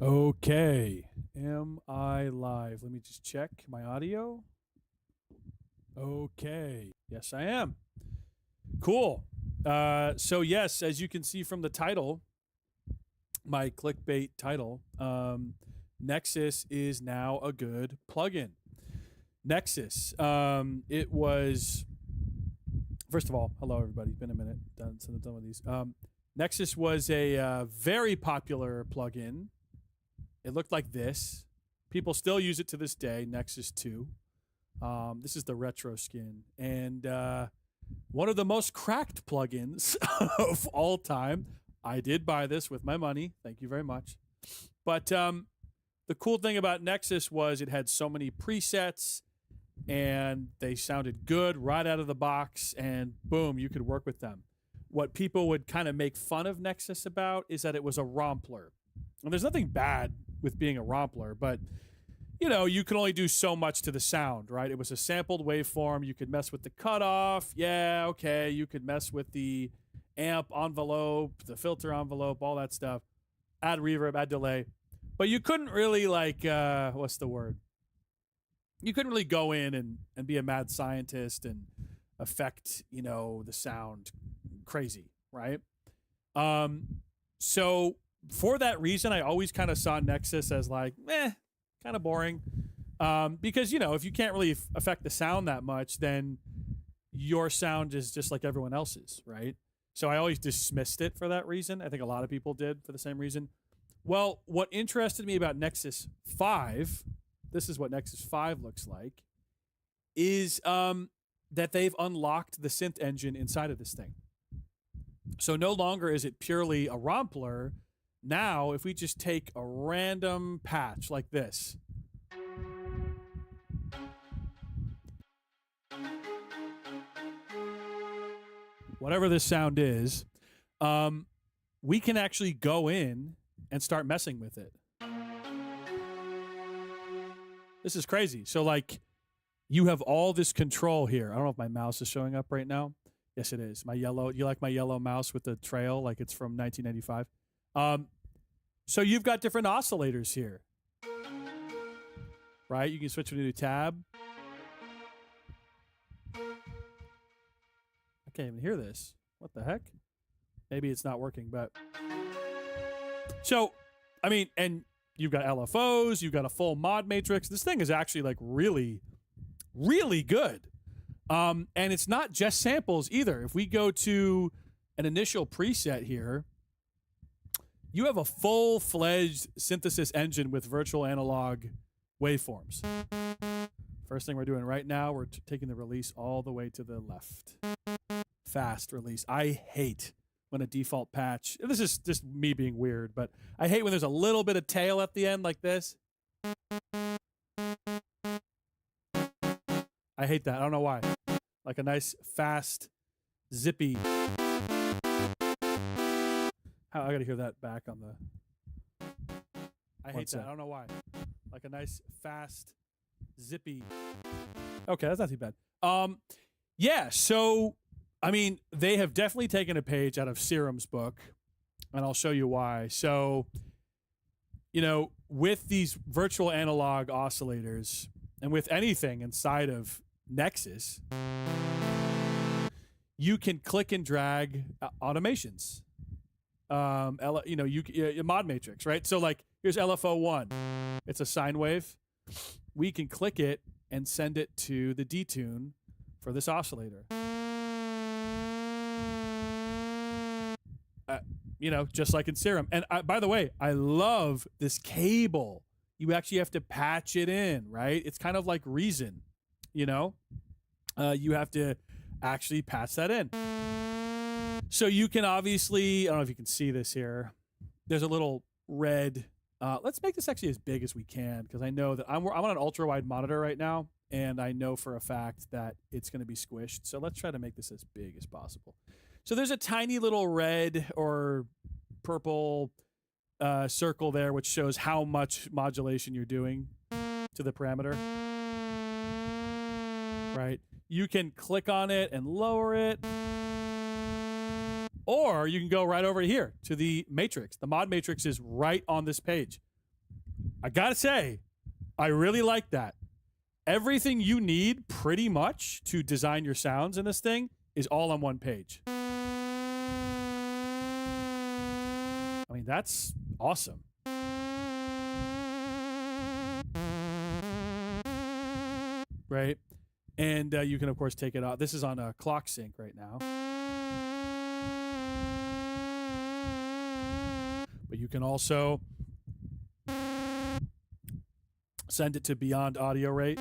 Okay. Am I live? Let me just check my audio. Okay. Yes, I am. Cool. So yes, as you can see from the title, my clickbait title, Nexus is now a good plugin. Nexus. It was. First of all, hello everybody. Been a minute since I've done with these. Nexus was a very popular plugin. It looked like this. People still use it to this day. Nexus 2. This is the retro skin, and one of the most cracked plugins of all time. I did buy this with my money. Thank you very much. But the cool thing about Nexus was it had so many presets, and they sounded good right out of the box, and boom, you could work with them. What people would kind of make fun of Nexus about is that it was a rompler. And there's nothing bad with being a rompler, but you know, you can only do so much to the sound, right? It was a sampled waveform. You could mess with the cutoff. Yeah, okay. You could mess with the amp envelope, the filter envelope, all that stuff. Add reverb, add delay. But you couldn't really like, what's the word? You couldn't really go in and be a mad scientist and affect, you know, the sound crazy, right? So for that reason, I always kind of saw Nexus as like, kind of boring. Because, you know, if you can't really affect the sound that much, then your sound is just like everyone else's, right? So I always dismissed it for that reason. I think a lot of people did for the same reason. Well, what interested me about Nexus 5, this is what Nexus 5 looks like, is that they've unlocked the synth engine inside of this thing. So no longer is it purely a rompler. Now, if we just take a random patch like this, whatever this sound is, we can actually go in and start messing with it. This is crazy. So, like, you have all this control here. I don't know if my mouse is showing up right now. Yes, it is. My yellow. You like my yellow mouse with the trail, like it's from 1995? So you've got different oscillators here, right? You can switch to a new tab. I can't even hear this. What the heck? Maybe it's not working, but so, I mean, and you've got LFOs, you've got a full mod matrix. This thing is actually like really, really good. And it's not just samples either. If we go to an initial preset here, you have a full-fledged synthesis engine with virtual analog waveforms. First thing we're doing right now, we're taking the release all the way to the left. Fast release. I hate when a default patch, this is just me being weird, but I hate when there's a little bit of tail at the end like this. I hate that. I don't know why. Like a nice, fast, zippy. I gotta hear that back on the. I hate that. I don't know why. Like a nice, fast, zippy. Okay, that's not too bad. Yeah. So, I mean, they have definitely taken a page out of Serum's book, and I'll show you why. So, you know, with these virtual analog oscillators, and with anything inside of Nexus, you can click and drag automations. You know, you mod matrix, right? So like, here's LFO1. It's a sine wave. We can click it and send it to the detune for this oscillator. You know, just like in Serum. And by the way, I love this cable. You actually have to patch it in, right? It's kind of like Reason, you know? You have to actually patch that in. So you can obviously, I don't know if you can see this here. There's a little red. Let's make this actually as big as we can, because I know that I'm on an ultra wide monitor right now, and I know for a fact that it's going to be squished. So let's try to make this as big as possible. So there's a tiny little red or purple circle there, which shows how much modulation you're doing to the parameter. Right? You can click on it and lower it. Or you can go right over here to the matrix. The mod matrix is right on this page. I gotta say, I really like that. Everything you need pretty much to design your sounds in this thing is all on one page. I mean, that's awesome. Right? And you can, of course, take it out. This is on a clock sync right now. But you can also send it to beyond audio rate.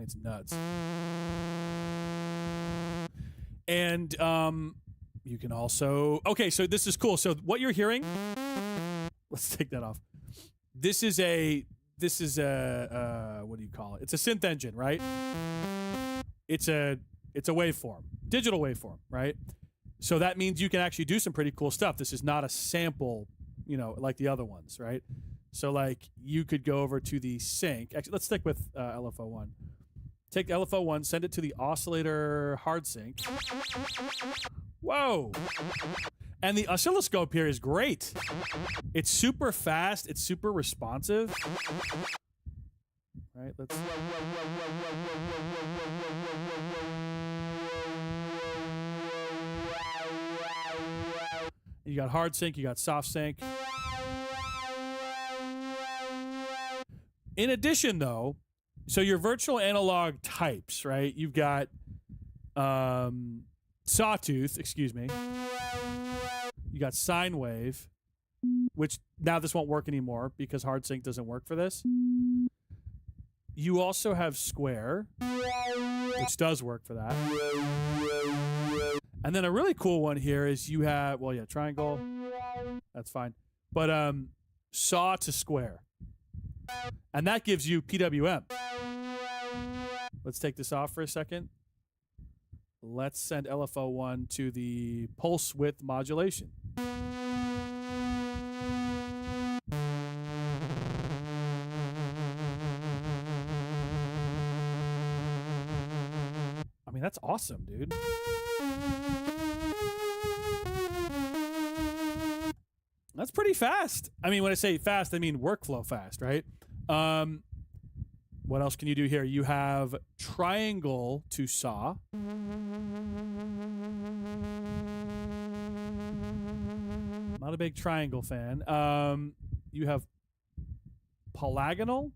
It's nuts. And you can also... Okay, so this is cool. So what you're hearing... Let's take that off. This is a what do you call it? It's a synth engine, right? It's a waveform, digital waveform, right? So that means you can actually do some pretty cool stuff. This is not a sample, you know, like the other ones, right? So like you could go over to the sync. Actually, let's stick with LFO1. Take LFO1, send it to the oscillator hard sync. Whoa! And the oscilloscope here is great. It's super fast. It's super responsive. All right, let's... You got hard sync, you got soft sync. In addition, though, so your virtual analog types, right? You've got sawtooth, excuse me. You got sine wave, which now this won't work anymore because hard sync doesn't work for this. You also have square, which does work for that. And then a really cool one here is you have, well, yeah, triangle. That's fine. But saw to square. And that gives you PWM. Let's take this off for a second. Let's send LFO1 to the pulse width modulation. I mean, that's awesome, dude. That's pretty fast. I mean, when I say fast, I mean workflow fast, right? What else can you do here? You have triangle to saw. Not a big triangle fan. You have polygonal.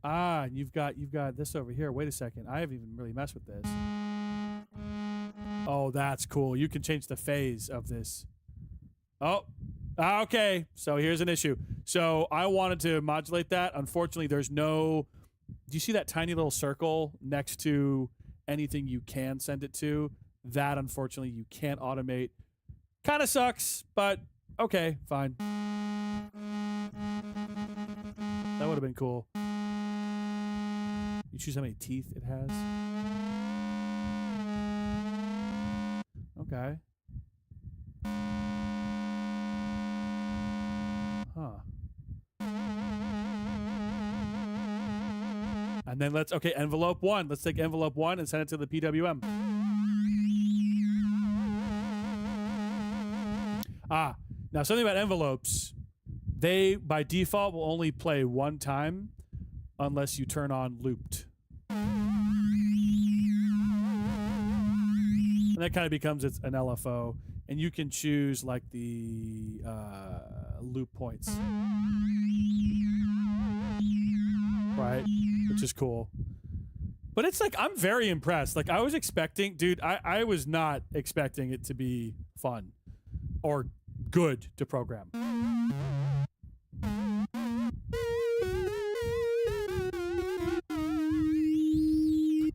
Ah, you've got this over here. Wait a second. I haven't even really messed with this. Oh, that's cool. You can change the phase of this. Oh, okay. So here's an issue. So I wanted to modulate that. Unfortunately, there's no... Do you see that tiny little circle next to anything you can send it to? That, unfortunately, you can't automate. Kind of sucks, but okay, fine. That would have been cool. You choose how many teeth it has. Okay. Huh. And then let's, okay, envelope 1. Let's take envelope 1 and send it to the PWM. Ah, now something about envelopes. They, by default, will only play one time unless you turn on looped. And that kind of becomes an LFO. And you can choose, like, the loop points. Right? Which is cool. But it's like, I'm very impressed. Like, I was expecting, dude, I was not expecting it to be fun or good to program.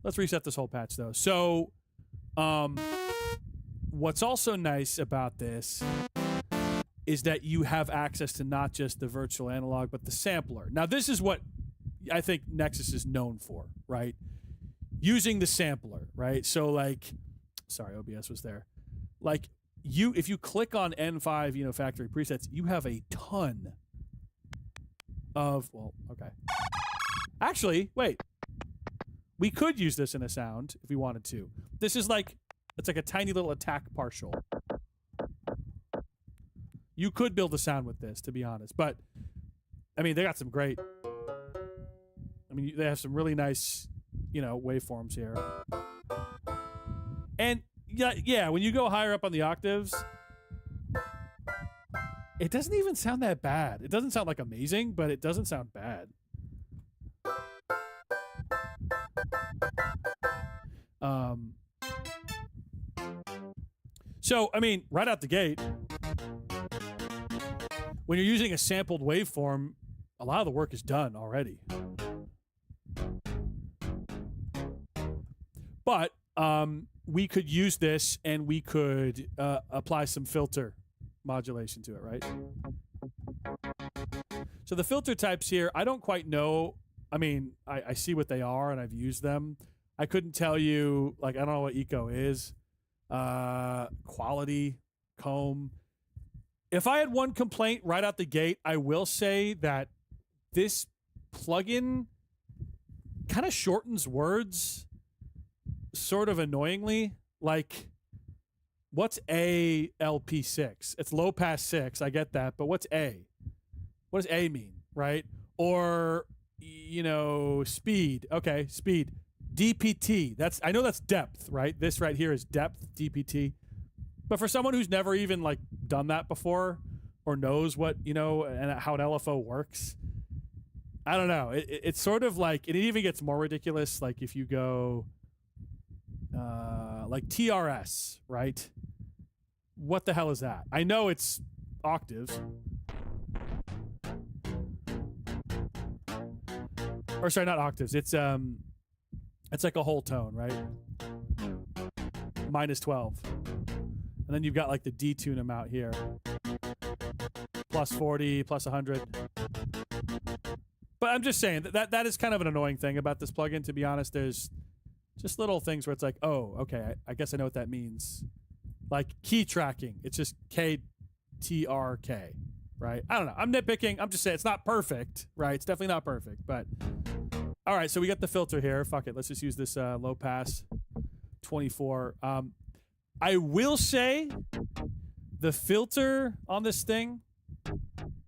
Let's reset this whole patch, though. So, what's also nice about this is that you have access to not just the virtual analog, but the sampler. Now, this is what I think Nexus is known for, right? Using the sampler, right? So, like, sorry, OBS was there. Like, if you click on N5, you know, factory presets, you have a ton of, well, okay. Actually, wait. We could use this in a sound if we wanted to. This is like, it's like a tiny little attack partial. You could build a sound with this, to be honest. But, I mean, they got some great... I mean, they have some really nice, you know, waveforms here. And, yeah, when you go higher up on the octaves, it doesn't even sound that bad. It doesn't sound like amazing, but it doesn't sound bad. So, I mean, right out the gate, when you're using a sampled waveform, a lot of the work is done already. But we could use this and we could apply some filter modulation to it, right? So the filter types here, I don't quite know. I mean, I see what they are and I've used them. I couldn't tell you, like, I don't know what eco is. Quality, comb. If I had one complaint right out the gate, I will say that this plugin kind of shortens words sort of annoyingly. Like, what's ALP6? It's low pass 6, I get that, but what's A? What does A mean, right? Or, you know, speed. Okay, speed. DPT. I know that's depth, right? This right here is depth, DPT. But for someone who's never even like done that before or knows what, you know, and how an LFO works, I don't know. It's sort of like, it even gets more ridiculous. Like if you go like TRS, right? What the hell is that? I know it's octaves. Or sorry, not octaves. It's like a whole tone, right? Minus 12. And then you've got like the detune amount here. Plus 40, plus 100. But I'm just saying that is kind of an annoying thing about this plugin, to be honest. There's just little things where it's like, oh, okay, I guess I know what that means. Like key tracking. It's just KTRK, right? I don't know. I'm nitpicking. I'm just saying it's not perfect, right? It's definitely not perfect, but... All right, so we got the filter here. Fuck it. Let's just use this low pass 24. I will say the filter on this thing,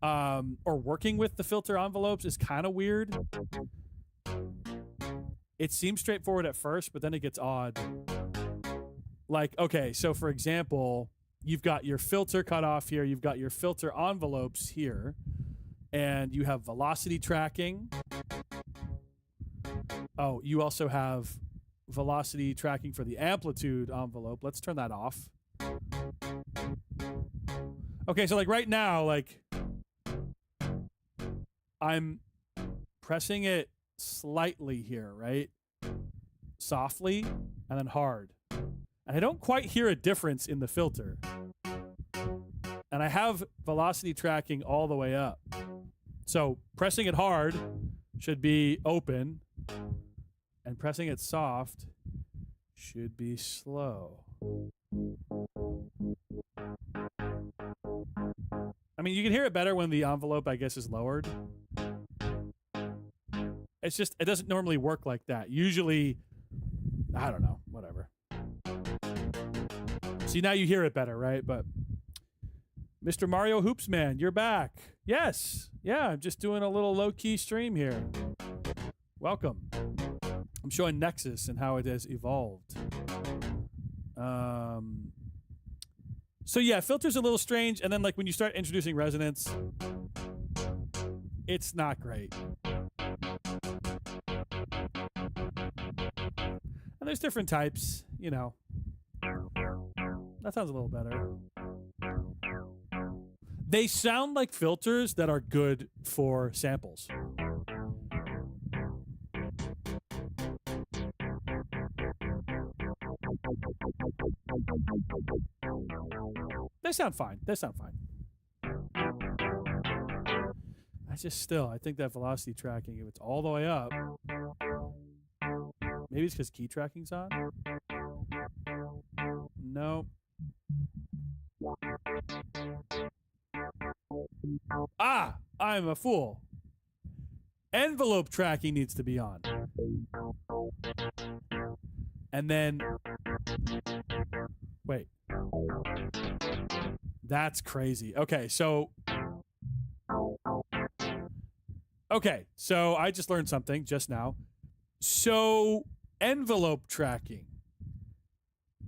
or working with the filter envelopes, is kind of weird. It seems straightforward at first, but then it gets odd. Like, okay, so for example, you've got your filter cutoff here. You've got your filter envelopes here. And you have velocity tracking. Oh, you also have velocity tracking for the amplitude envelope. Let's turn that off. Okay, so like right now, like I'm pressing it slightly here, right? Softly and then hard. And I don't quite hear a difference in the filter. And I have velocity tracking all the way up. So pressing it hard should be open. And pressing it soft should be slow. I mean, you can hear it better when the envelope, I guess, is lowered. It's just, it doesn't normally work like that. Usually, I don't know, whatever. See, now you hear it better, right? But Mr. Mario Hoopsman, you're back. Yes. Yeah, I'm just doing a little low-key stream here. Welcome. I'm showing Nexus and how it has evolved. So yeah, filter's a little strange, and then like when you start introducing resonance, it's not great. And there's different types, you know. That sounds a little better. They sound like filters that are good for samples. They sound fine. They sound fine. I think that velocity tracking, if it's all the way up, maybe it's because key tracking's on? No. Ah, I'm a fool. Envelope tracking needs to be on. And then, wait. That's crazy. Okay, so I just learned something just now. So envelope tracking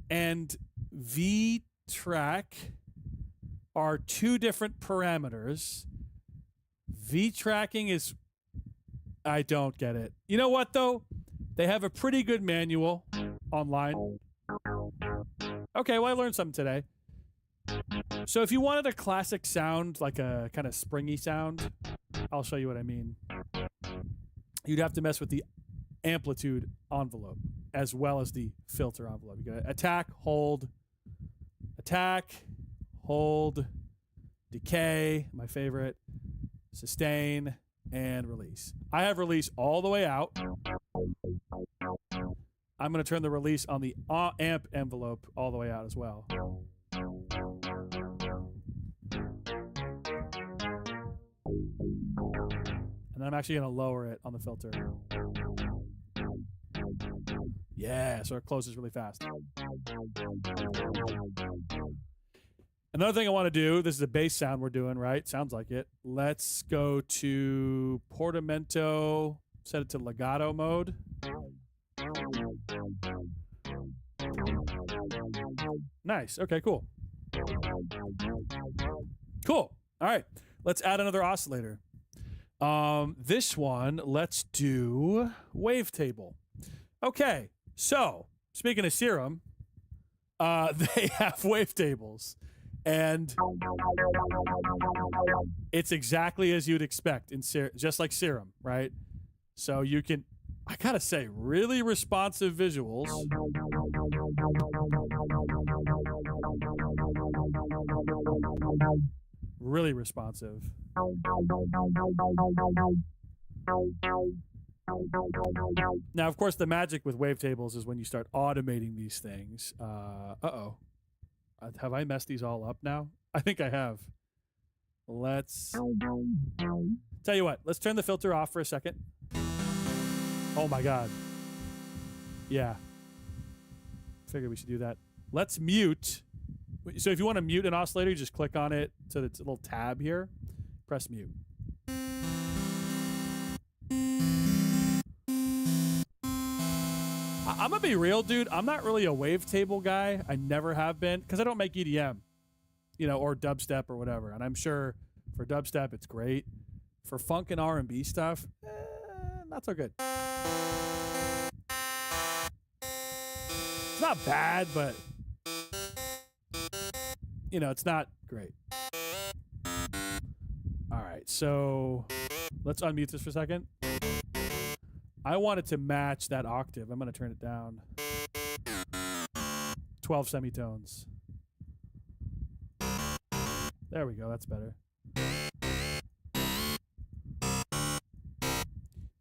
and V-track are two different parameters. V-tracking is, I don't get it. You know what, though? They have a pretty good manual online. Okay, well, I learned something today. So if you wanted a classic sound, like a kind of springy sound, I'll show you what I mean. You'd have to mess with the amplitude envelope as well as the filter envelope. You got attack, hold, decay, my favorite, sustain, and release. I have release all the way out. I'm going to turn the release on the amp envelope all the way out as well. And then I'm actually going to lower it on the filter. Yeah, so it closes really fast. Another thing I want to do, this is a bass sound we're doing, right? Sounds like it. Let's go to Portamento, set it to legato mode. Nice. Okay, cool. Cool. All right. Let's add another oscillator. This one, let's do wavetable. Okay. So, speaking of Serum, they have wavetables. And it's exactly as you'd expect in just like Serum, right? So you can, I gotta say, really responsive visuals. Really responsive. Now, of course, the magic with wavetables is when you start automating these things. Uh-oh. Have I messed these all up now? I think I have. Let's... Tell you what, let's turn the filter off for a second. Oh my God. Yeah. Figured we should do that. Let's mute. So if you want to mute an oscillator, you just click on it to the little tab here. Press mute. I'm going to be real, dude. I'm not really a wavetable guy. I never have been because I don't make EDM, you know, or dubstep or whatever. And I'm sure for dubstep, it's great. For funk and R&B stuff, not so good. It's not bad, but, you know, it's not great. All right, so let's unmute this for a second. I want it to match that octave. I'm going to turn it down. 12 semitones. There we go. That's better.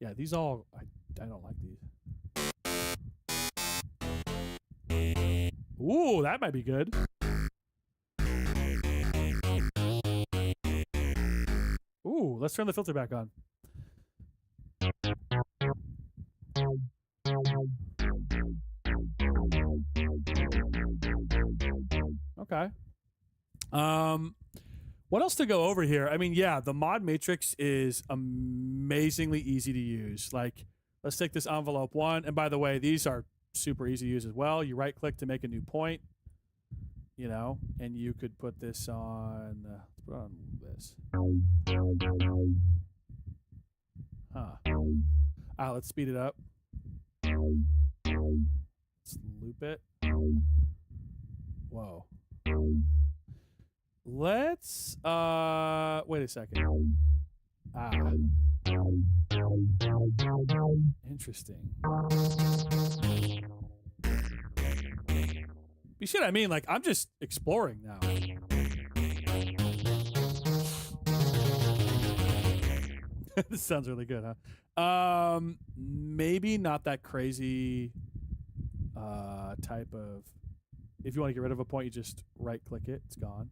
Yeah, these all... I don't like these. Ooh, that might be good. Ooh, let's turn the filter back on. Okay. What else to go over here? I mean, yeah, the mod matrix is amazingly easy to use. Like, let's take this envelope one. And by the way, these are super easy to use as well. You right click to make a new point, you know, and you could put this on, let's put on this. Huh. Let's speed it up. Let's loop it. Whoa. Let's wait a second. Interesting. You see what I mean? Like, I'm just exploring now. This sounds really good, huh? Maybe not that crazy type of... If you want to get rid of a point, you just right-click it. It's gone.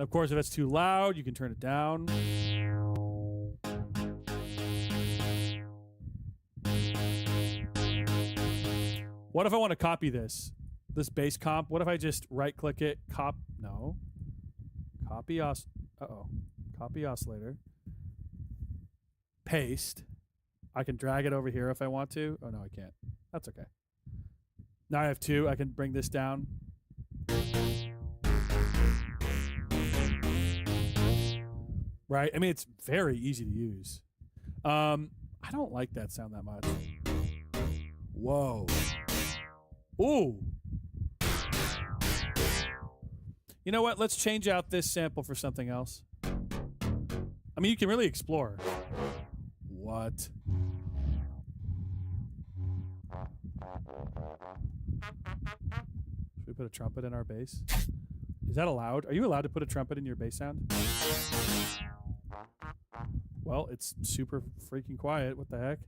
Of course, if it's too loud, you can turn it down. What if I want to copy this bass comp? What if I just right-click it, copy oscillator, paste. I can drag it over here if I want to. Oh, no, I can't. That's okay. Now I have two. I can bring this down. Right? I mean, it's very easy to use. I don't like that sound that much. Whoa. Ooh. You know what? Let's change out this sample for something else. I mean, you can really explore. What? Should we put a trumpet in our bass? Is that allowed? Are you allowed to put a trumpet in your bass sound? Well, it's super freaking quiet. What the heck?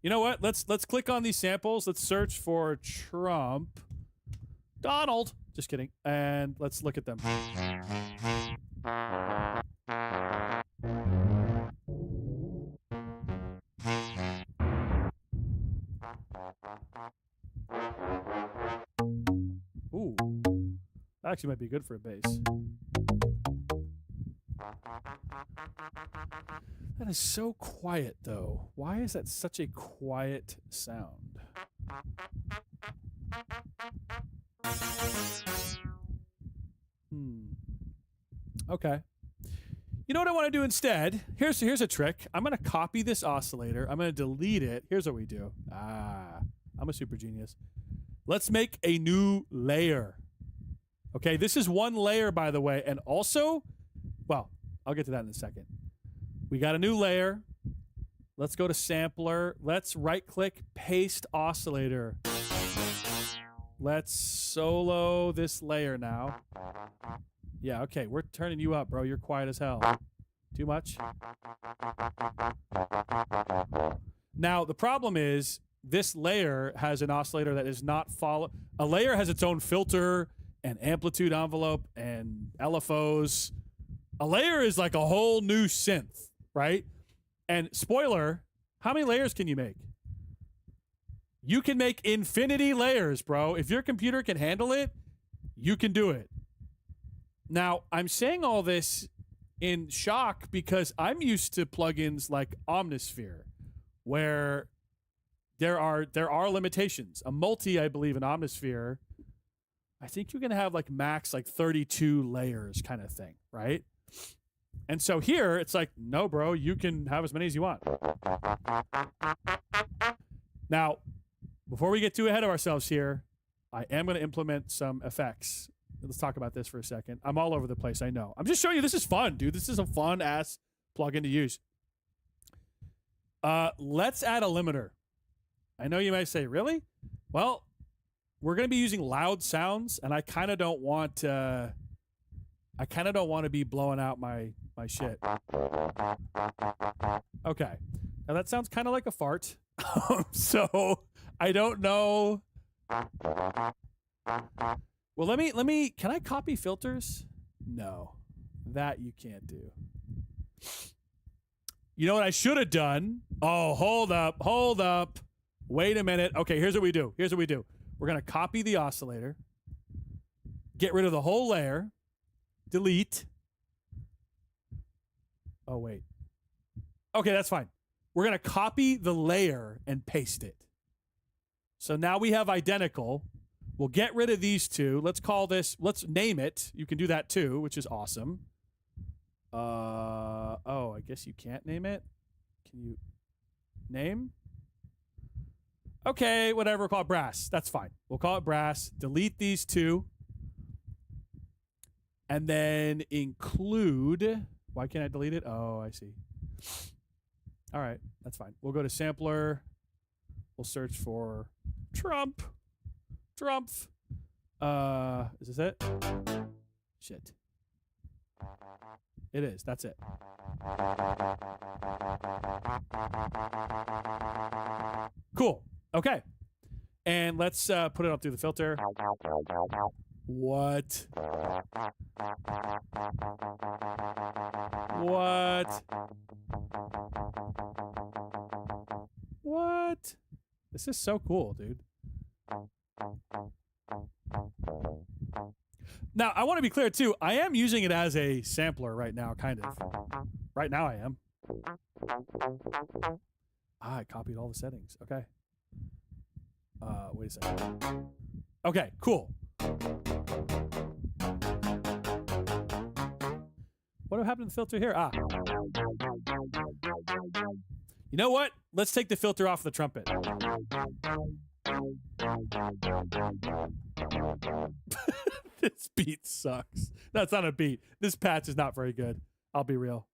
You know what? Let's click on these samples. Let's search for Trump. Donald. Just kidding. And let's look at them. Ooh. That actually might be good for a bass. That is so quiet, though. Why is that such a quiet sound? Okay. You know what I want to do instead? Here's a trick. I'm going to copy this oscillator. I'm going to delete it. Here's what we do. I'm a super genius. Let's make a new layer. Okay, this is one layer, by the way. And also, well, I'll get to that in a second. We got a new layer. Let's go to sampler. Let's right-click, paste oscillator. Let's solo this layer now. Yeah, okay, we're turning you up, bro. You're quiet as hell. Too much? Now, the problem is this layer has an oscillator that is not follow. A layer has its own filter and amplitude envelope and LFOs. A layer is like a whole new synth, right? And spoiler, how many layers can you make? You can make infinity layers, bro. If your computer can handle it, you can do it. Now, I'm saying all this in shock because I'm used to plugins like Omnisphere, where there are limitations. A multi, I believe, in Omnisphere, I think you can have like max like 32 layers kind of thing, right? And so here, it's like, no, bro, you can have as many as you want. Now, before we get too ahead of ourselves here, I am going to implement some effects. Let's talk about this for a second. I'm all over the place, I know. I'm just showing you this is fun, dude. This is a fun-ass plugin to use. Let's add a limiter. I know you might say, really? Well, we're going to be using loud sounds, and I kind of don't want to be blowing out my shit. Okay. Now that sounds kind of like a fart. So I don't know. Well, let me, can I copy filters? No, that you can't do. You know what I should have done? Oh, hold up. Wait a minute. Okay, here's what we do. We're going to copy the oscillator, get rid of the whole layer, delete. Oh, wait. Okay, that's fine. We're going to copy the layer and paste it. So now we have identical. We'll get rid of these two. Let's name it. You can do that too, which is awesome. Oh, I guess you can't name it. Can you name? Okay, whatever. We'll call it brass. That's fine. We'll call it brass. Delete these two. And then include. Why can't I delete it? Oh, I see. All right, that's fine. We'll go to sampler. We'll search for Trump. Is this it? Shit. It is. That's it. Cool. Okay. And let's put it up through the filter. What? What? What? This is so cool, dude. Now, I want to be clear, too. I am using it as a sampler right now, kind of. Right now, I am. I copied all the settings. Okay. Wait a second. Okay, cool. What happened to the filter here? Ah. You know what? Let's take the filter off the trumpet. This beat sucks. That's not a beat. This patch is not very good. I'll be real.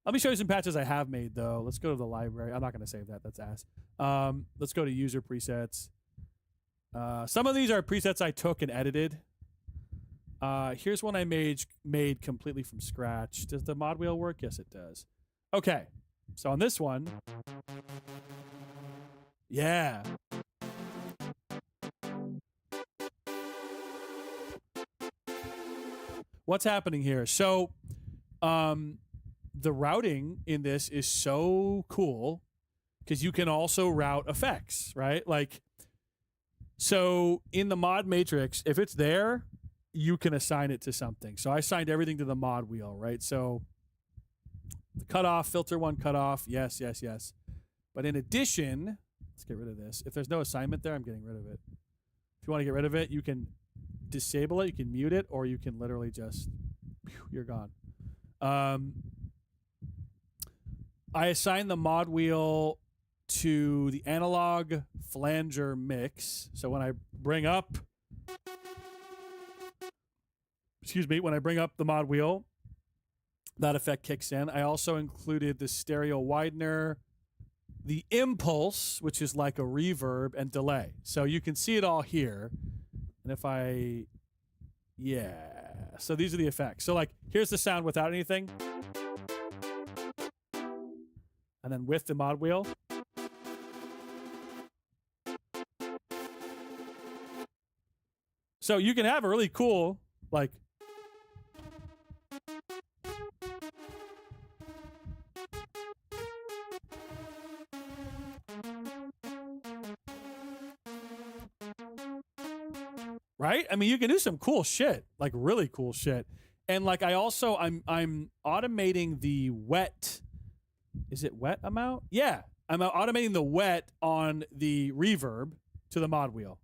Let me show you some patches I have made, though. Let's go to the library. I'm not going to save that. That's ass. Let's go to user presets. Some of these are presets I took and edited. Here's one I made completely from scratch. Does the mod wheel work? Yes, it does. Okay. So on this one, yeah. What's happening here? So, the routing in this is so cool because you can also route effects, right? Like, so in the mod matrix, if it's there, you can assign it to something. So I assigned everything to the mod wheel, right? So the cutoff, filter one cutoff, yes, yes, yes. But in addition, let's get rid of this. If there's no assignment there, I'm getting rid of it. If you want to get rid of it, you can disable it, you can mute it, or you can literally just, you're gone. I assign the mod wheel to the analog flanger mix. So when I bring up, when I bring up the mod wheel, that effect kicks in. I also included the stereo widener, the impulse, which is like a reverb, and delay. So you can see it all here. And if I, yeah. So these are the effects. So like, here's the sound without anything. And then with the mod wheel. So you can have a really cool, like, right? I mean, you can do some cool shit, like really cool shit. And like, I also, I'm automating the wet. Is it wet amount? Yeah. I'm automating the wet on the reverb to the mod wheel.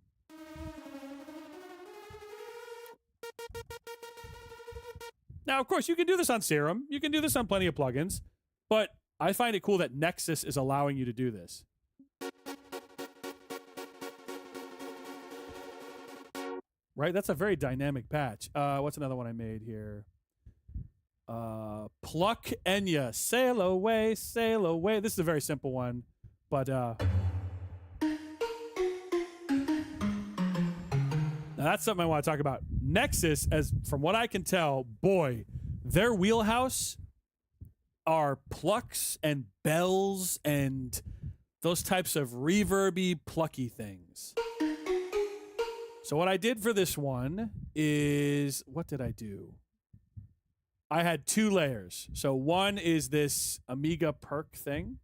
Now, of course, you can do this on Serum. You can do this on plenty of plugins. But I find it cool that Nexus is allowing you to do this. Right? That's a very dynamic patch. What's another one I made here? Pluck Enya. Sail away, sail away. This is a very simple one. But now that's something I want to talk about. Nexus, as from what I can tell, boy, their wheelhouse are plucks and bells and those types of reverby, plucky things. So what I did for this one is, what did I do? I had 2 layers. So one is this Amiga perk thing.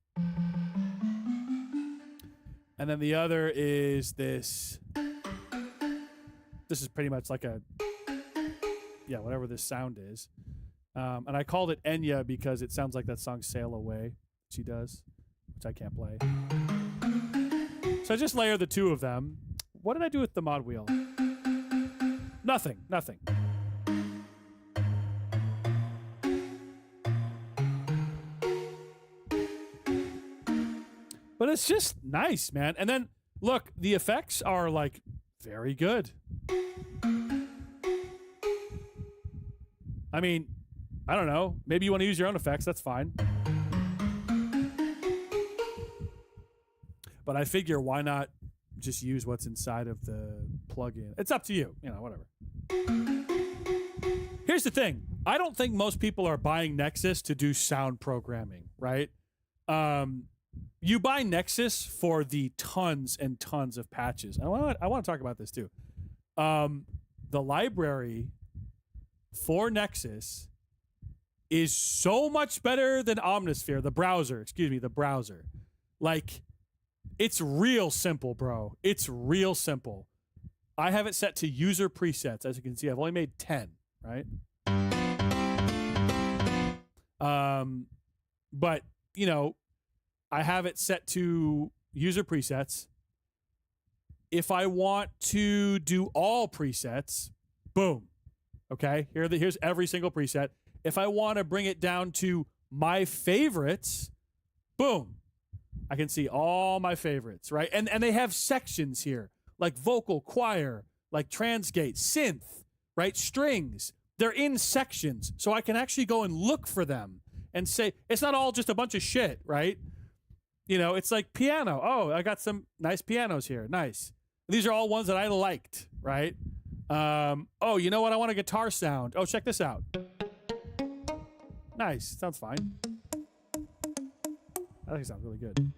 And then the other is this. This is pretty much like a, yeah, whatever this sound is. And I called it Enya because it sounds like that song Sail Away, she does, which I can't play. So I just layer the 2 of them. What did I do with the mod wheel? Nothing. But it's just nice, man. And then, look, the effects are, like, very good. I mean, I don't know. Maybe you want to use your own effects. That's fine. But I figure, why not just use what's inside of the plugin? It's up to you. You know, whatever. Here's the thing. I don't think most people are buying Nexus to do sound programming, right? you buy Nexus for the tons and tons of patches. I want to talk about this too. The library for Nexus is so much better than Omnisphere, the browser. Like, it's real simple, bro. It's real simple. I have it set to user presets. As you can see, I've only made 10, right? But, you know, I have it set to user presets. If I want to do all presets, boom. Okay, here's every single preset. If I want to bring it down to my favorites, boom. I can see all my favorites, right? And they have sections here, like vocal, choir, like transgate, synth, right? Strings. They're in sections, so I can actually go and look for them and say, it's not all just a bunch of shit, right? You know, it's like piano. Oh, I got some nice pianos here. Nice. These are all ones that I liked, right? Oh, you know what? I want a guitar sound. Oh, check this out. Nice. Sounds fine. I think it sounds really good.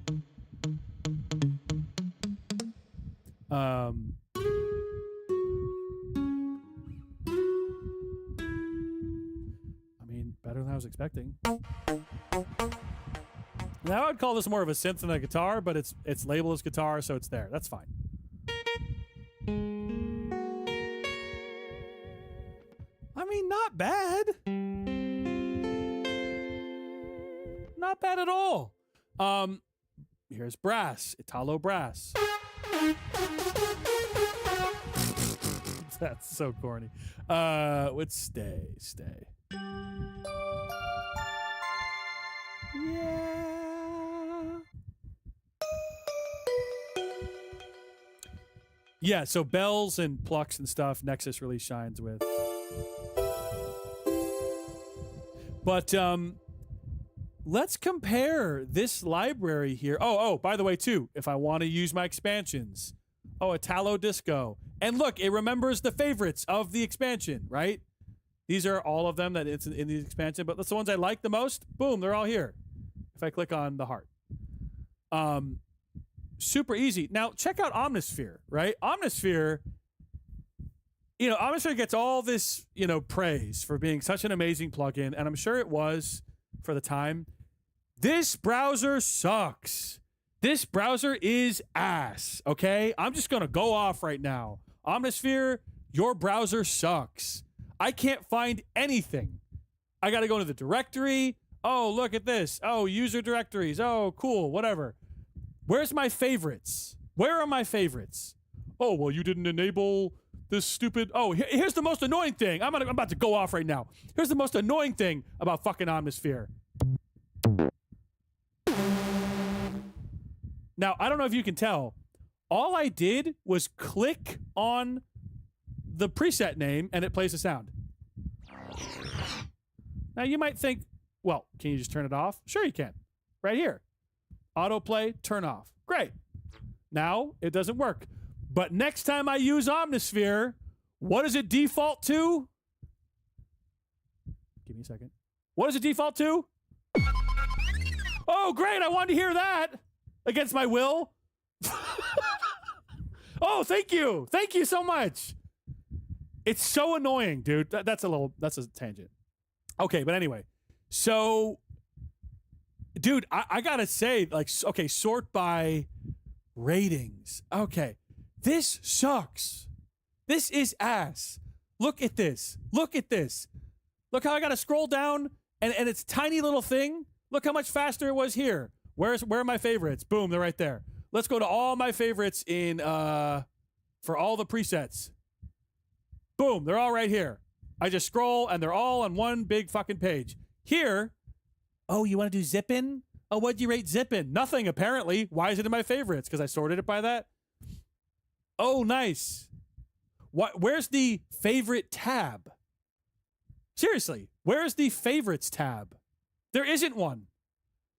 I mean, better than I was expecting. Now I'd call this more of a synth than a guitar, but it's labeled as guitar, so it's there. That's fine. I mean, not bad. Not bad at all. Here's brass, Italo brass. That's so corny. Let's stay. Yeah. Yeah, so bells and plucks and stuff, Nexus really shines with. But let's compare this library here. Oh, by the way, too, if I want to use my expansions. Oh, Italo Disco. And look, it remembers the favorites of the expansion, right? These are all of them that it's in the expansion, but that's the ones I like the most. Boom, they're all here. If I click on the heart. Super easy. Now, check out Omnisphere, right? Omnisphere, you know, Omnisphere gets all this, you know, praise for being such an amazing plugin, and I'm sure it was for the time. This browser sucks. This browser is ass, okay? I'm just going to go off right now. Omnisphere, your browser sucks. I can't find anything. I got to go into the directory. Oh, look at this. Oh, user directories. Oh, cool, whatever. Where's my favorites? Where are my favorites? Oh, well, you didn't enable this stupid... Oh, here's the most annoying thing. I'm about to go off right now. Here's the most annoying thing about fucking Omnisphere. Now, I don't know if you can tell. All I did was click on the preset name, and it plays the sound. Now, you might think, well, can you just turn it off? Sure you can. Right here. Autoplay, turn off. Great. Now, it doesn't work. But next time I use Omnisphere, what does it default to? Give me a second. What does it default to? Oh, great. I wanted to hear that. Against my will. Oh, thank you. Thank you so much. It's so annoying, dude. That's a tangent. Okay, but anyway. So, dude, I gotta say, like, okay, sort by ratings. Okay. This sucks. This is ass. Look at this. Look at this. Look how I gotta scroll down and it's tiny little thing. Look how much faster it was here. Where are my favorites? Boom, they're right there. Let's go to all my favorites in for all the presets. Boom, they're all right here. I just scroll and they're all on one big fucking page. Here, oh, you want to do Zippin? Oh, what'd you rate Zippin? Nothing, apparently. Why is it in my favorites? Because I sorted it by that? Oh, nice. Where's the favorite tab? Seriously, where's the favorites tab? There isn't one.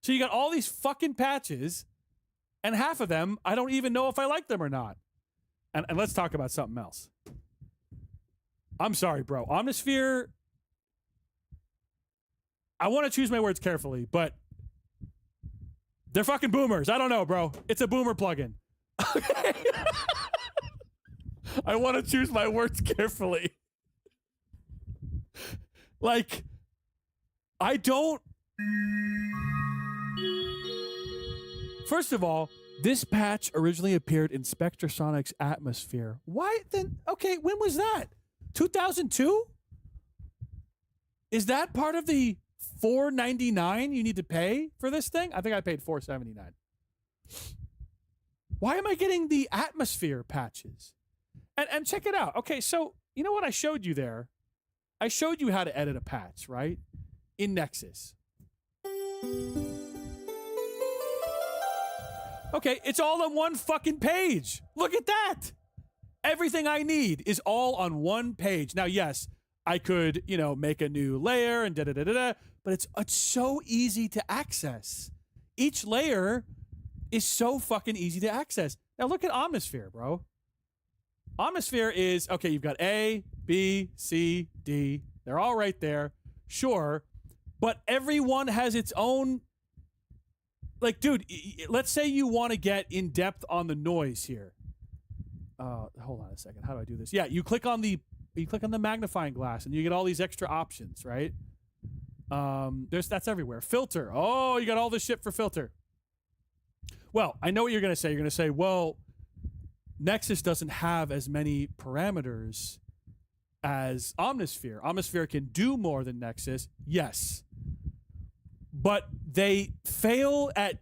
So you got all these fucking patches, and half of them, I don't even know if I like them or not. And let's talk about something else. I'm sorry, bro. Omnisphere, I want to choose my words carefully, but They're fucking boomers. I don't know, bro. It's a boomer plugin. Okay. I want to choose my words carefully. Like, I don't... First of all, this patch originally appeared in Spectrasonic's Atmosphere. Why then? Okay, when was that? 2002? Is that part of the $4.99 you need to pay for this thing? I think I paid $4.79. Why am I getting the Atmosphere patches? And check it out. Okay, so you know what I showed you there? I showed you how to edit a patch, right? In Nexus. Okay, it's all on one fucking page. Look at that. Everything I need is all on one page. Now, yes, I could, you know, make a new layer and da-da-da-da-da, but it's so easy to access. Each layer is so fucking easy to access. Now, look at Omnisphere, bro. Omnisphere is, okay, you've got A, B, C, D. They're all right there. Sure. But everyone has its own... Like, dude, let's say you want to get in depth on the noise here. Hold on a second. How do I do this? Yeah, you click on the magnifying glass and you get all these extra options, right? That's everywhere. Filter. Oh, you got all this shit for filter. Well, I know what you're going to say. You're going to say, well, Nexus doesn't have as many parameters as Omnisphere. Omnisphere can do more than Nexus. Yes. But they fail at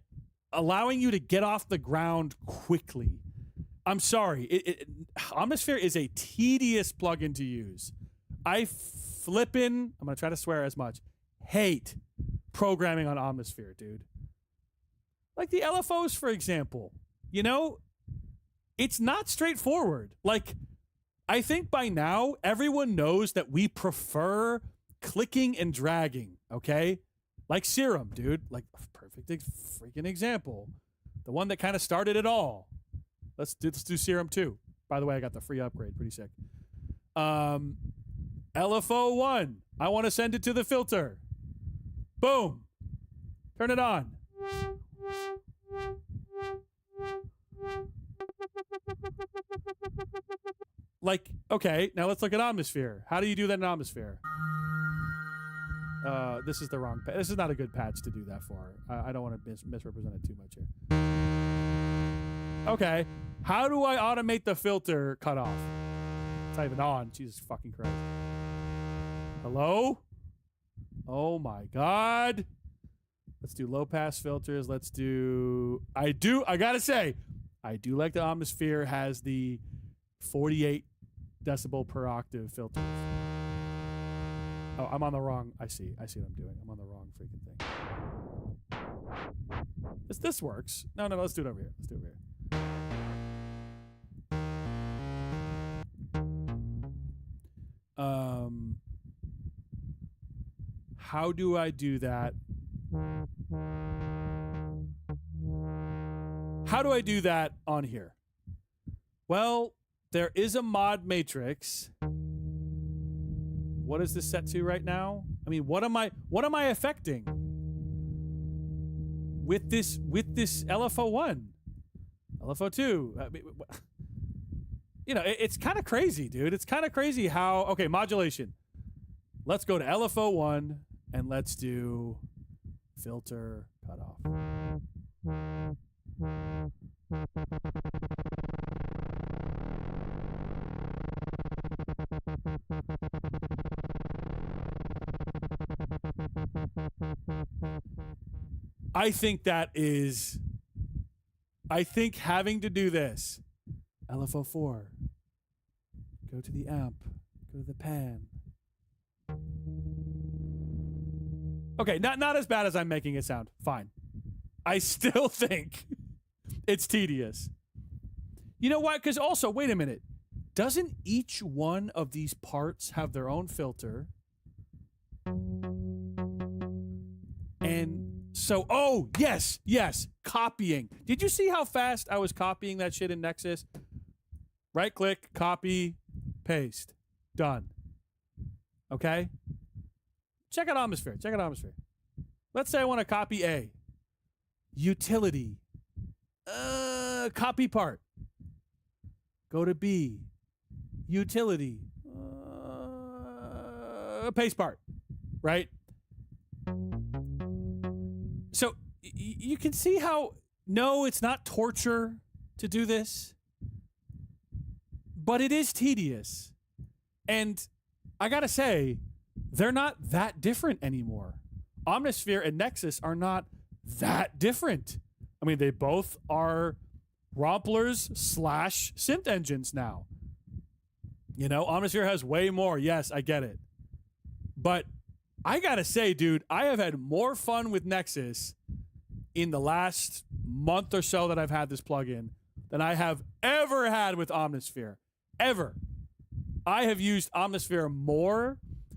allowing you to get off the ground quickly. I'm sorry. Omnisphere is a tedious plugin to use. I'm going to try to swear as much, hate programming on Omnisphere, dude. Like the LFOs, for example. You know, it's not straightforward. Like, I think by now, everyone knows that we prefer clicking and dragging, okay? Like Serum, dude. Like, perfect freaking example. The one that kind of started it all. Let's do Serum 2. By the way, I got the free upgrade. Pretty sick. LFO 1. I want to send it to the filter. Boom. Turn it on. Like, okay, now let's look at Omnisphere. How do you do that in Omnisphere? This is the wrong patch. This is not a good patch to do that for. I don't want to misrepresent it too much here. Okay. How do I automate the filter cutoff? It's not even on. Jesus fucking Christ. Hello? Oh my God. Let's do low pass filters. Let's do... I gotta say, I do like the Omnisphere has the 48 decibel per octave filters. Oh, I'm on the wrong... I see what I'm doing. I'm on the wrong freaking thing. This works. No, let's do it over here. Let's do it over here. How do I do that? How do I do that on here? Well, there is a mod matrix. What is this set to right now? I mean, what am I affecting with this LFO1, LFO2? I mean, you know, it's kind of crazy, dude. It's kind of crazy how... Okay, modulation. Let's go to LFO1 and let's do filter cutoff. I think having to do this, LFO4, go to the amp, go to the pan. Okay, not as bad as I'm making it sound. Fine. I still think it's tedious. You know why? Because also, wait a minute. Doesn't each one of these parts have their own filter? And so, oh, yes, copying. Did you see how fast I was copying that shit in Nexus? Right click, copy, paste. Done. Okay? Check out Omnisphere. Let's say I want to copy A. utility, copy part. Go to B, utility, paste part, right? So you can see how, no, it's not torture to do this, but it is tedious. And I gotta say, they're not that different anymore. Omnisphere and Nexus are not that different. I mean, they both are romplers / synth engines now. You know, Omnisphere has way more. Yes, I get it. But I gotta say, dude, I have had more fun with Nexus in the last month or so that I've had this plugin than I have ever had with Omnisphere. Ever. I have used Omnisphere more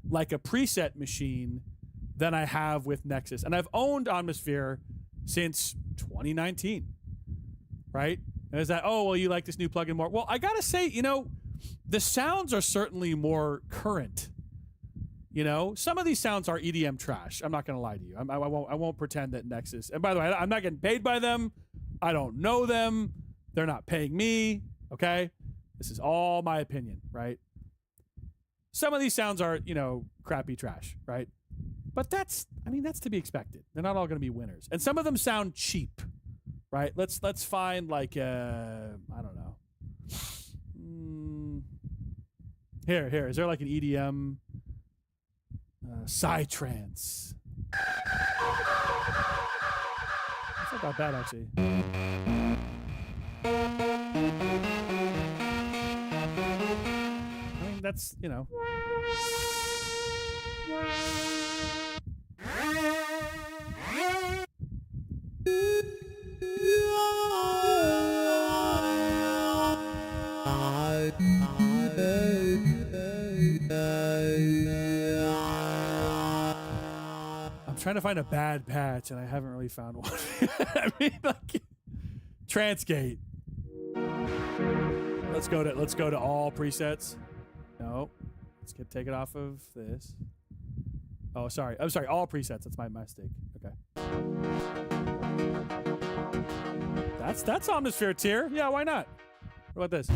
like a preset machine than I have with Nexus. And I've owned Omnisphere since 2019, right? And is that, oh, well, you like this new plugin more? Well, I gotta say, you know, the sounds are certainly more current. You know, some of these sounds are EDM trash. I'm not gonna lie to you. I won't pretend that Nexus. And by the way, I'm not getting paid by them. I don't know them. They're not paying me. Okay, this is all my opinion, right? Some of these sounds are, you know, crappy trash, right? But that's to be expected. They're not all going to be winners. And some of them sound cheap, right? Let's find like, I don't know. Here. Is there like an EDM psytrance? It's not that bad, actually. I mean, that's, you know. I'm trying to find a bad patch, and I haven't really found one. I mean, like, Transgate. Let's go to all presets. No, take it off of this. Oh, sorry. I'm sorry. All presets. That's my mistake. Okay. That's Omnisphere tier. Yeah, why not? What about this?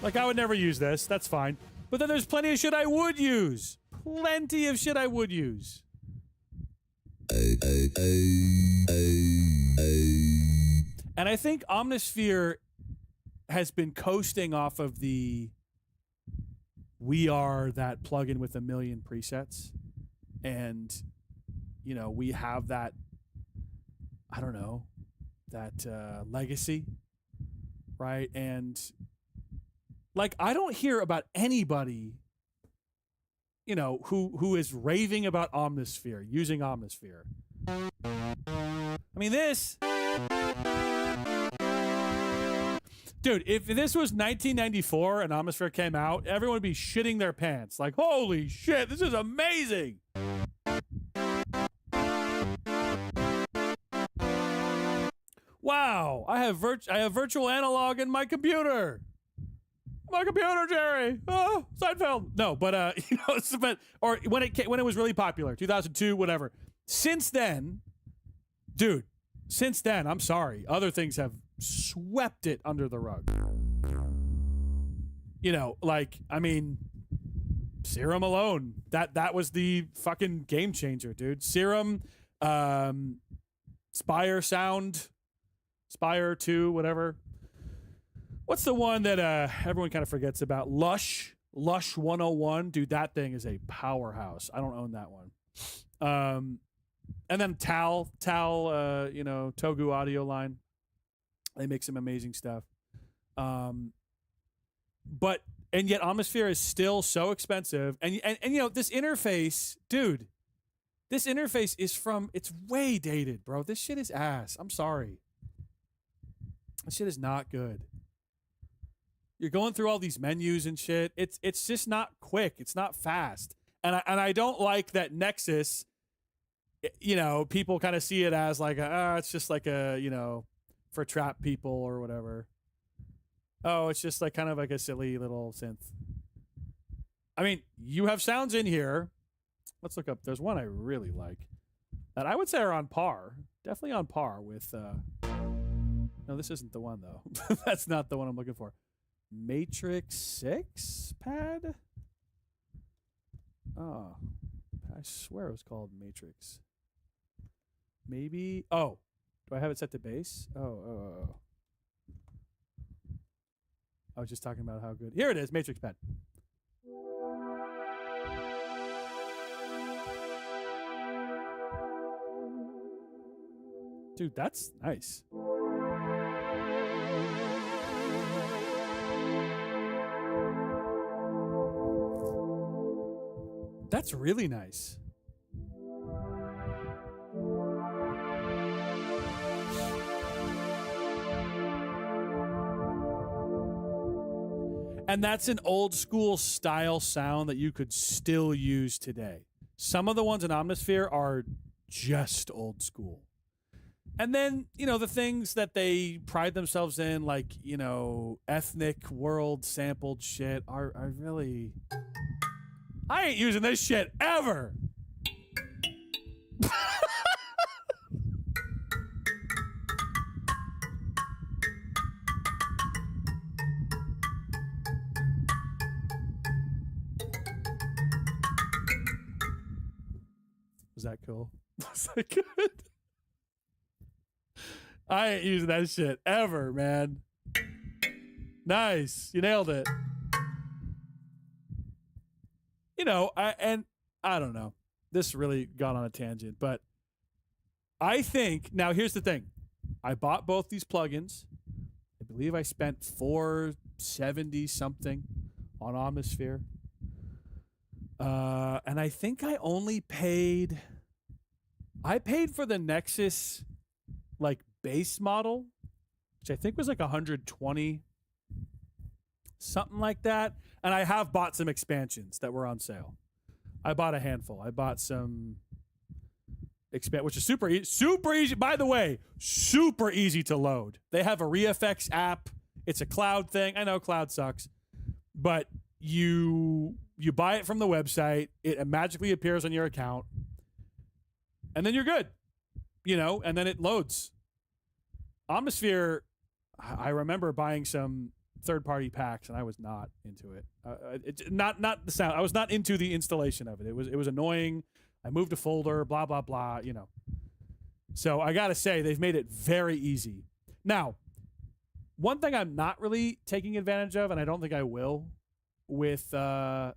Like, I would never use this. That's fine. But then there's plenty of shit I would use. Plenty of shit I would use. And I think Omnisphere has been coasting off of the we are that plugin with 1 million presets. And, you know, we have that, I don't know, that legacy, right? And, like, I don't hear about anybody, you know, who is raving about Omnisphere, using Omnisphere. I mean, this... Dude, if this was 1994 and Omnisphere came out, everyone would be shitting their pants. Like, holy shit, this is amazing! Wow, I have virtual analog in my computer. My computer, Jerry. Oh, Seinfeld. No, but you know, or when it was really popular, 2002, whatever. Since then, dude, I'm sorry, other things have swept it under the rug. You know, like, I mean, Serum alone, that was the fucking game changer, dude. Serum, Spire Sound, Spire 2, whatever. What's the one that everyone kind of forgets about? Lush 101. Dude, that thing is a powerhouse. I don't own that one. And then Tal, you know, Togu audio line. They make some amazing stuff. And yet Omnisphere is still so expensive. And you know, this interface, dude, this interface is it's way dated, bro. This shit is ass. I'm sorry. This shit is not good. You're going through all these menus and shit. It's just not quick. It's not fast. And I don't like that Nexus, you know, people kind of see it as like, it's just like a, you know, for trap people or whatever. Oh, it's just like kind of like a silly little synth. I mean, you have sounds in here. Let's look up. There's one I really like that I would say are on par. Definitely on par with. No, this isn't the one though. That's not the one I'm looking for. Matrix 6 pad. Oh, I swear it was called Matrix. Maybe. Oh, do I have it set to bass? Oh. I was just talking about how good. Here it is, Matrix pad. Dude, that's nice. That's really nice. And that's an old school style sound that you could still use today. Some of the ones in Omnisphere are just old school. And then, you know, the things that they pride themselves in, like, you know, ethnic world sampled shit are really... I ain't using this shit ever. Was that cool? Was that good? I ain't using that shit ever, man. Nice. You nailed it. You know, I don't know. This really got on a tangent, but I think, now here's the thing. I bought both these plugins. I believe I spent $470 something on Omnisphere. And I think I only paid for the Nexus like base model, which I think was like 120, something like that. And I have bought some expansions that were on sale. I bought a handful. I bought some which is super easy. By the way, super easy to load. They have a ReFX app. It's a cloud thing. I know cloud sucks, but you buy it from the website. It magically appears on your account, and then you're good. You know, and then it loads. Omnisphere, I remember buying some third-party packs, and I was not into it. Not the sound. I was not into the installation of it. It was annoying. I moved a folder, blah blah blah. You know. So I gotta say, they've made it very easy. Now, one thing I'm not really taking advantage of, and I don't think I will, with what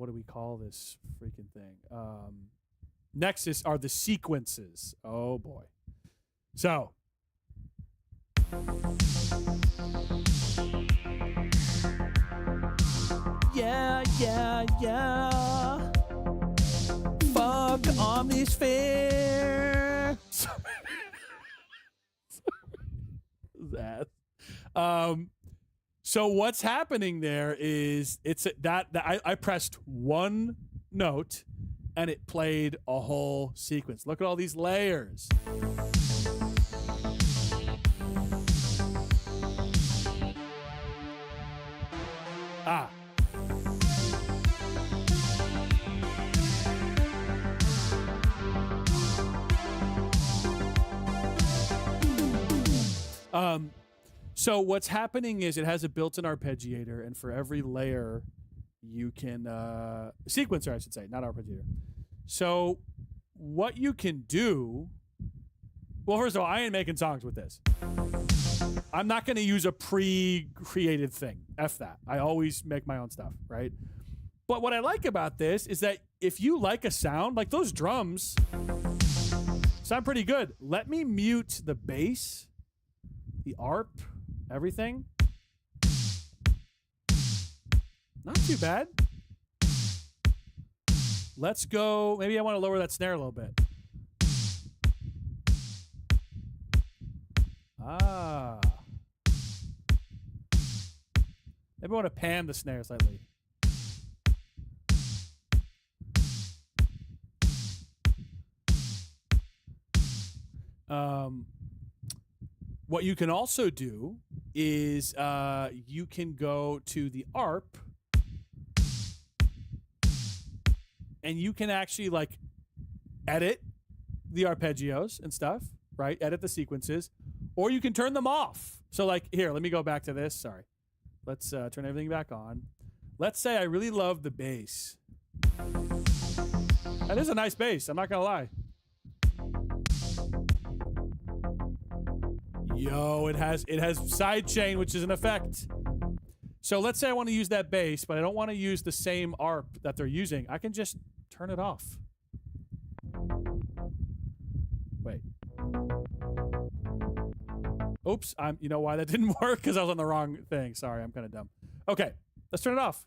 do we call this freaking thing? Nexus are the sequences. Oh boy. So yeah. Fuck Omnisphere. That. So what's happening there is it's that I pressed one note and it played a whole sequence. Look at all these layers. Ah. So what's happening is it has a built-in arpeggiator, and for every layer you can sequencer, I should say, not arpeggiator. So what you can do, well, first of all, I ain't making songs with this. I'm not going to use a pre-created thing. F that. I always make my own stuff, right? But what I like about this is that if you like a sound, like those drums sound pretty good. Let me mute the bass, the ARP, everything. Not too bad. Let's go. Maybe I want to lower that snare a little bit. Ah. Maybe I want to pan the snare slightly. What you can also do is you can go to the ARP and you can actually like edit the arpeggios and stuff, right? Edit the sequences, or you can turn them off. So like here, let me go back to this. Sorry. Let's turn everything back on. Let's say I really love the bass. That is a nice bass, I'm not gonna lie. Yo, it has sidechain, which is an effect. So let's say I want to use that bass, but I don't want to use the same ARP that they're using. I can just turn it off. Wait. Oops, you know why that didn't work? Because I was on the wrong thing. Sorry, I'm kind of dumb. Okay, let's turn it off.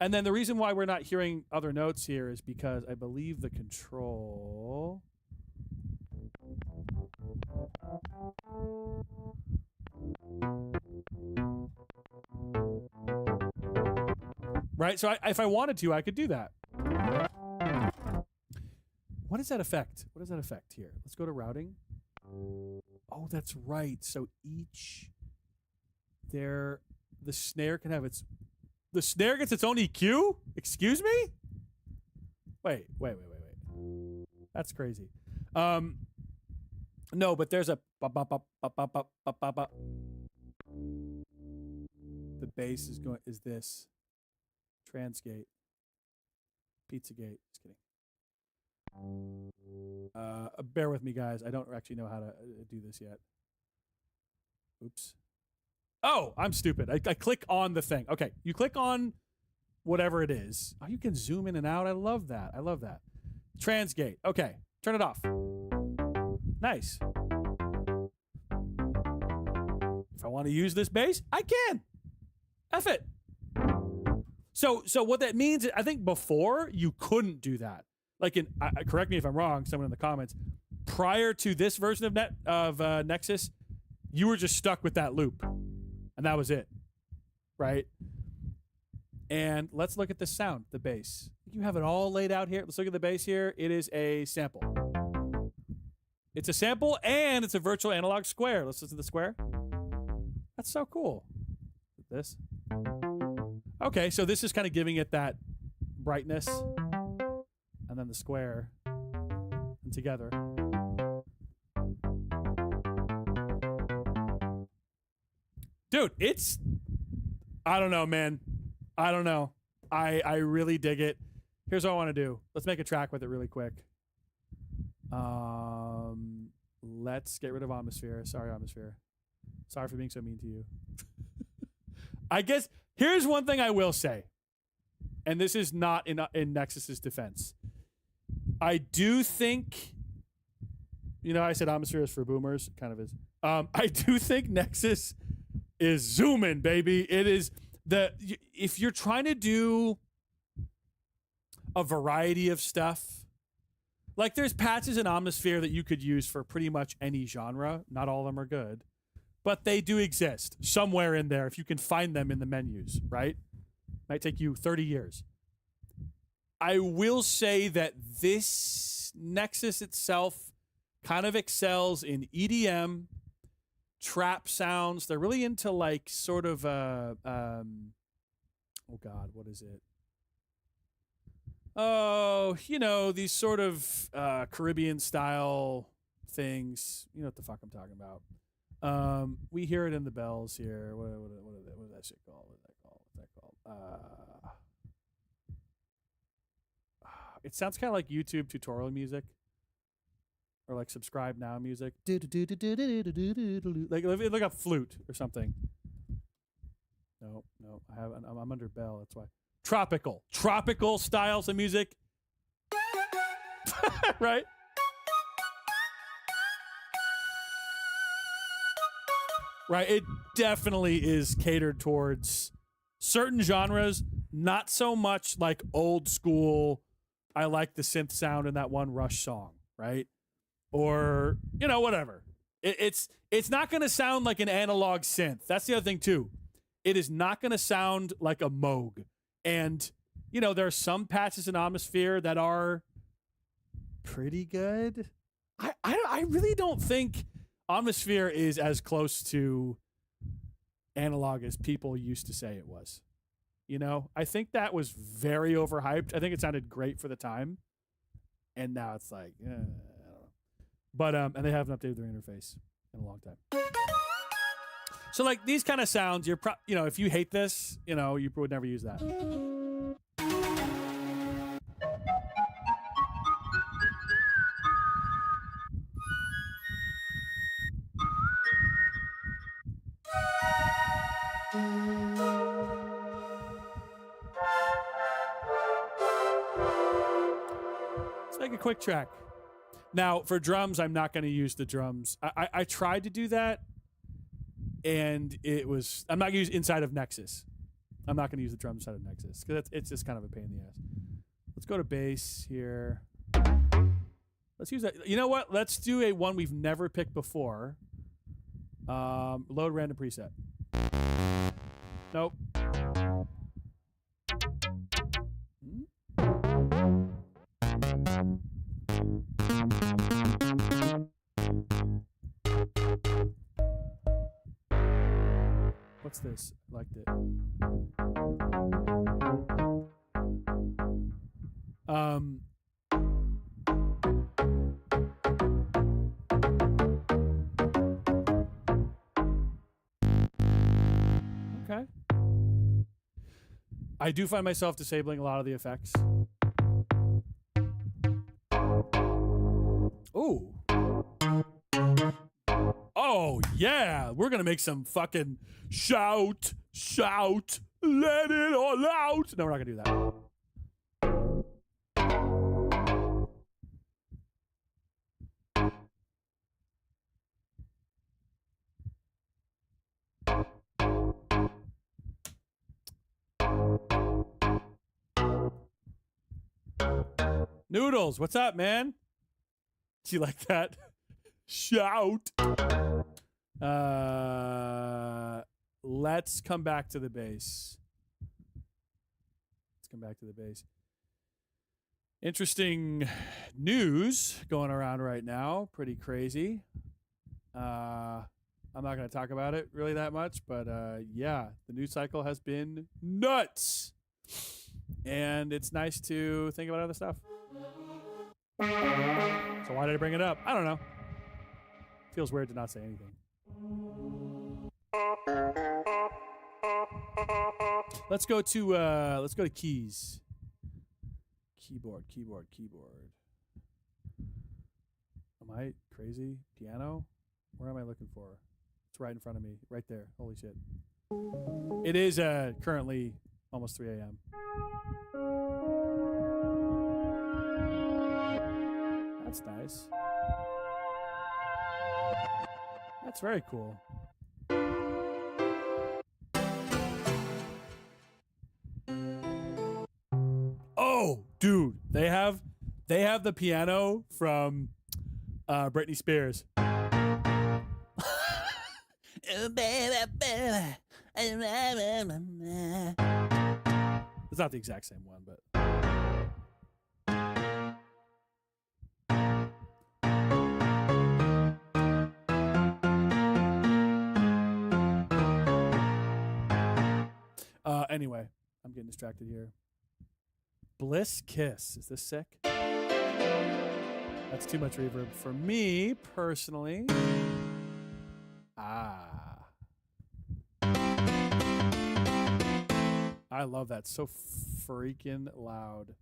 And then the reason why we're not hearing other notes here is because I believe the control... Right? So if I wanted to, I could do that. What is that effect? What is that effect here? Let's go to routing. Oh, that's right. So each... the snare can have its... The snare gets its own EQ? Excuse me? Wait. That's crazy. No, but there's a... The bass is this. Transgate. Pizzagate. Just kidding. Bear with me, guys. I don't actually know how to do this yet. Oops. Oh, I'm stupid. I click on the thing. Okay, you click on whatever it is. Oh, you can zoom in and out. I love that. I love that. Transgate. Okay, turn it off. Nice. If I want to use this bass, I can. F it. So what that means, I think before you couldn't do that. Like correct me if I'm wrong, someone in the comments. Prior to this version of Nexus, you were just stuck with that loop. And that was it, right? And let's look at the sound, the bass. You have it all laid out here. Let's look at the bass here. It is a sample. It's a sample and it's a virtual analog square. Let's listen to the square. That's so cool. This. Okay, so this is kind of giving it that brightness. And then the square. And together. Dude, I don't know, man. I don't know. I really dig it. Here's what I want to do. Let's make a track with it really quick. Let's get rid of Omnisphere. Sorry, Omnisphere. Sorry for being so mean to you. I guess, here's one thing I will say. And this is not in Nexus's defense. I do think, I said Omnisphere is for boomers. It kind of is. I do think Nexus is zooming, baby. It is if you're trying to do a variety of stuff, like there's patches in Omnisphere that you could use for pretty much any genre. Not all of them are good, but they do exist somewhere in there if you can find them in the menus, right? Might take you 30 years. I will say that this Nexus itself kind of excels in EDM, trap sounds. They're really into like sort of oh god, what is it? Oh, these sort of Caribbean style things. You know what the fuck I'm talking about. We hear it in the bells here. What is that shit called? What's that called? It sounds kind of like YouTube tutorial music. Or like subscribe now music. Like a flute or something. No, I'm under bell, that's why. Tropical styles of music. Right? Right, it definitely is catered towards certain genres, not so much like old school, I like the synth sound in that one Rush song, right? Or, whatever. It's not going to sound like an analog synth. That's the other thing, too. It is not going to sound like a Moog. And, there are some patches in Omnisphere that are pretty good. I really don't think Omnisphere is as close to analog as people used to say it was. You know, I think that was very overhyped. I think it sounded great for the time, and now it's like, I don't know. But and they haven't updated their interface in a long time. So like these kind of sounds, you know, if you hate this, you know, you would never use that. Let's make a quick track. Now, for drums, I'm not going to use the drums. I tried to do that, and I'm not going to use inside of Nexus. I'm not going to use the drums inside of Nexus, because it's just kind of a pain in the ass. Let's go to bass here. Let's use that. You know what? Let's do a one we've never picked before. Load random preset. Nope. What's this? I liked it. Okay. I do find myself disabling a lot of the effects. Ooh. Oh, yeah. We're going to make some fucking shout, let it all out. No, we're not going to do that. Noodles, what's up, man? Do you like that? Shout. Let's come back to the bass. Interesting news going around right now. Pretty crazy. I'm not going to talk about it really that much, but yeah, the news cycle has been nuts. And it's nice to think about other stuff. So why did I bring it up? I don't know. Feels weird to not say anything. Let's go to keys. Keyboard. Am I crazy? Piano? Where am I looking for? It's right in front of me. Right there. Holy shit. It is currently almost 3 a.m. That's nice. That's very cool. Oh, dude, they have the piano from Britney Spears. It's not the exact same one, but anyway, I'm getting distracted here. Bliss Kiss. Is this sick? That's too much reverb for me, personally. I love that. So freaking loud.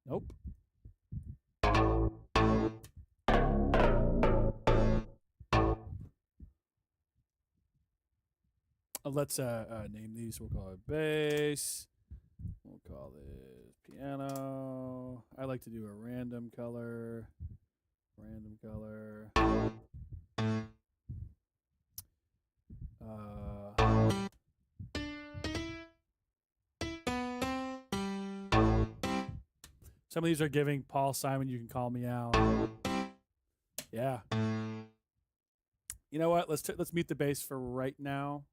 Nope. Let's name these. We'll call it bass. We'll call this piano. I like to do a random color. Some of these are giving Paul Simon, You Can Call Me Out. Yeah. You know what? Let's mute the bass for right now.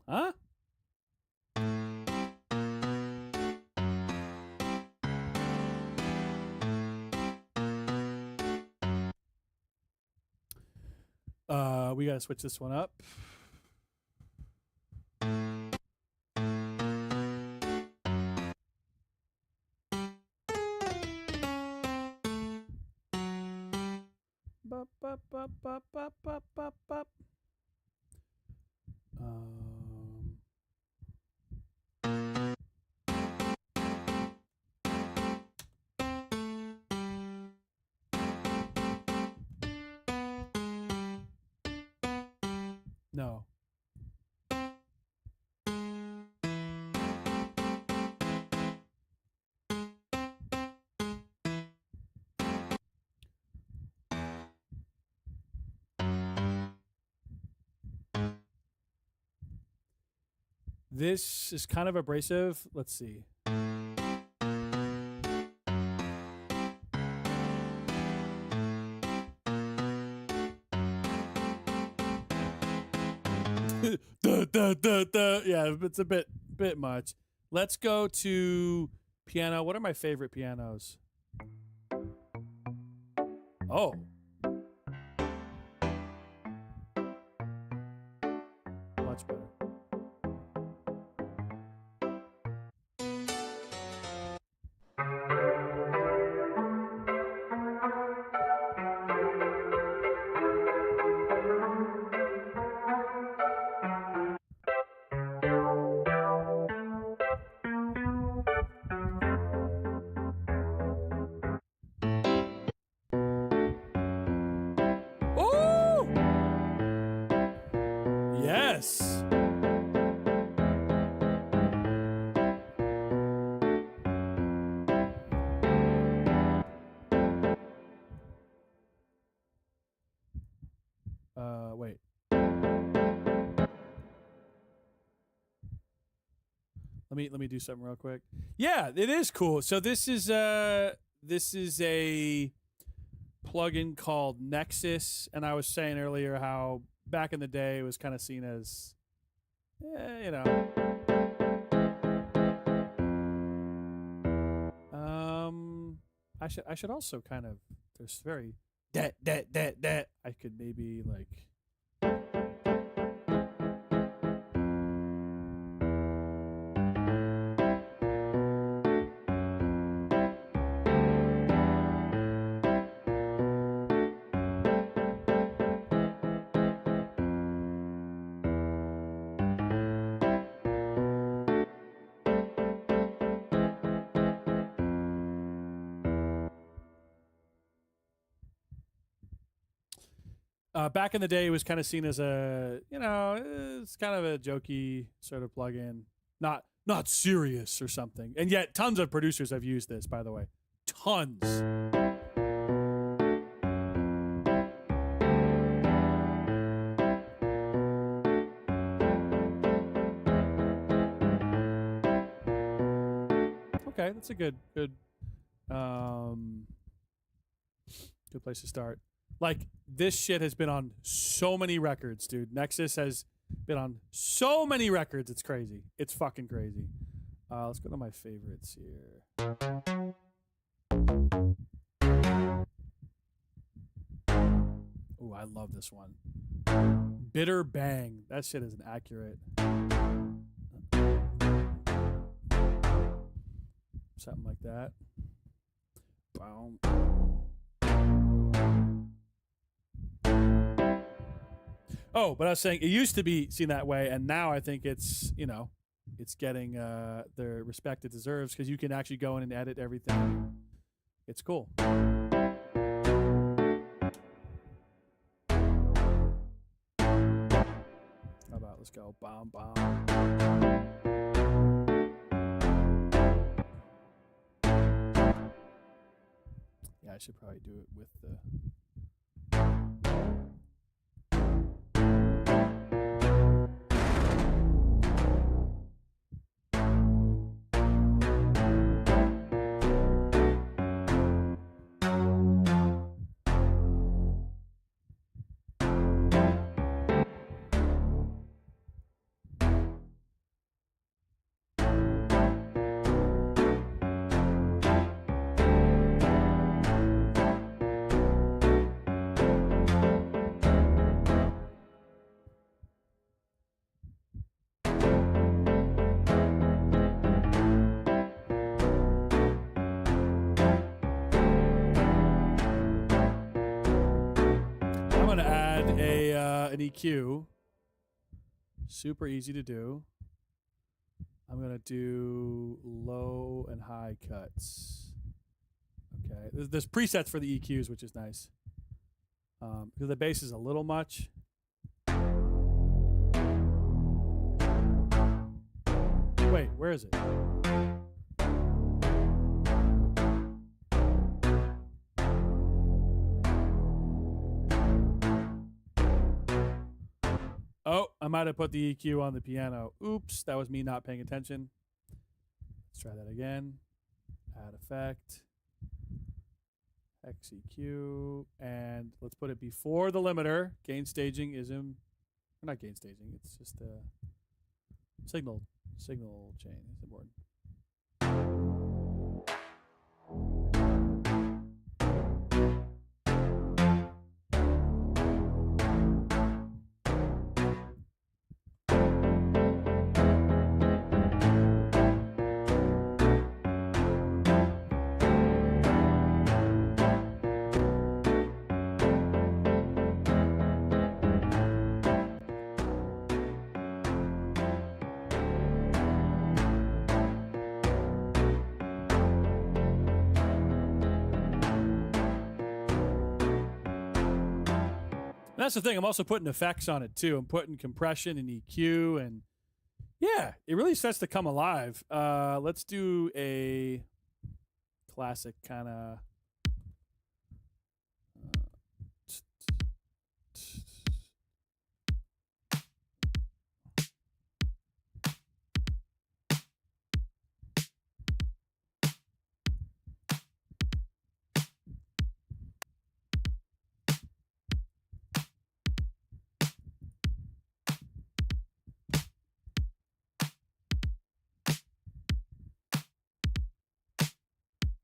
Huh? We gotta switch this one up. Bup, bup, bup, bup, bup, bup, bup, bup. No. This is kind of abrasive. Let's see. Yeah, it's a bit much. Let's go to piano. What are my favorite pianos? Oh. Much better. Oh! Yes. Wait. Let me do something real quick. Yeah, it is cool. So this is a plugin called Nexus, and I was saying earlier how back in the day it was kind of seen as, you know. I should also kind of, there's very that I could maybe like. Back in the day, it was kind of seen as a, it's kind of a jokey sort of plugin, not serious or something. And yet, tons of producers have used this. By the way, tons. Okay, that's a good place to start. Like, this shit has been on so many records, dude. Nexus has been on so many records. It's crazy. It's fucking crazy. Let's go to my favorites here. Ooh, I love this one. Bitter Bang. That shit is inaccurate. Something like that. Oh, but I was saying it used to be seen that way, and now I think it's, you know, it's getting the respect it deserves because you can actually go in and edit everything. It's cool. How about let's go bomb bomb. Yeah, I should probably do it with the. An EQ. Super easy to do. I'm going to do low and high cuts. Okay. There's presets for the EQs, which is nice. Because the bass is a little much. Wait, where is it? Oh, I might have put the EQ on the piano. Oops, that was me not paying attention. Let's try that again. Add effect. X EQ. And let's put it before the limiter. Gain staging is in... Or not gain staging. It's just a signal chain. It's important. That's the thing. I'm also putting effects on it too. I'm putting compression and EQ, and yeah, it really starts to come alive. Let's do a classic kind of.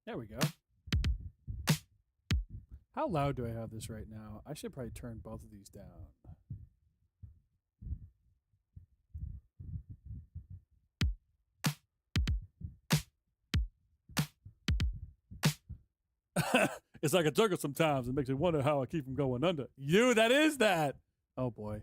There we go. How loud do I have this right now? I should probably turn both of these down. It's like a jungle sometimes. It makes me wonder how I keep from going under. You, that is that. Oh boy.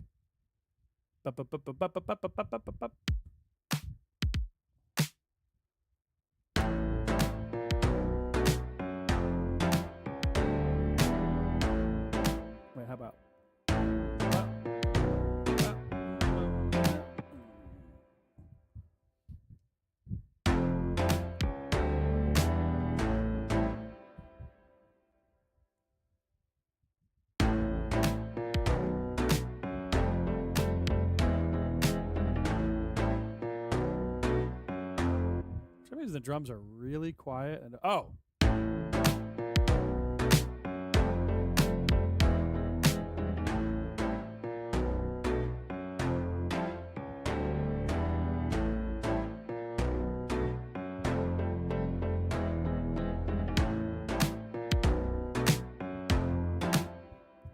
Wait, how about? For some reason the drums are really quiet and oh.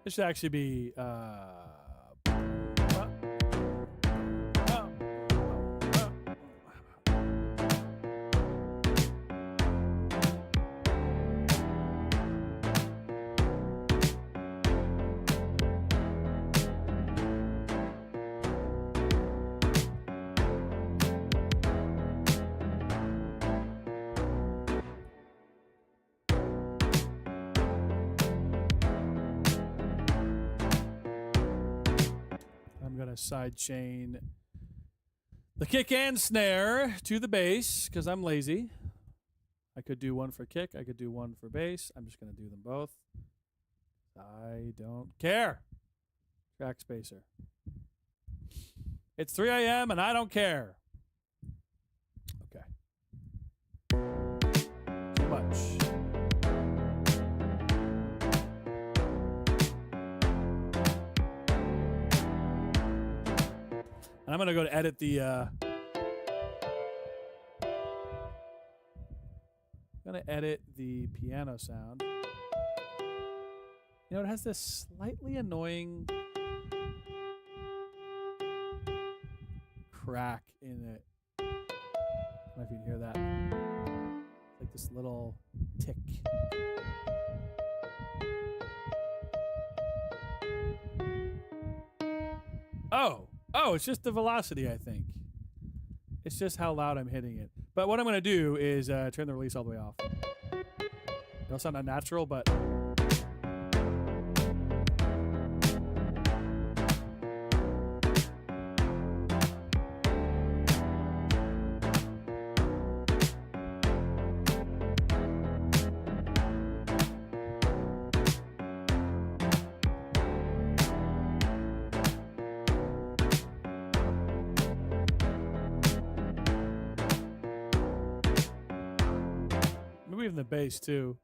It should actually be going to side chain the kick and snare to the bass because I'm lazy. I could do one for kick. I could do one for bass. I'm just going to do them both. I don't care. Track spacer. It's 3 a.m. and I don't care. Okay. Too much. And I'm going to go to edit the... I'm going to edit the piano sound. You know, it has this slightly annoying crack in it. I don't know if you can hear that. It's like this little tick. Oh, it's just the velocity, I think. It's just how loud I'm hitting it. But what I'm going to do is turn the release all the way off. It'll sound unnatural, but... Even the bass too.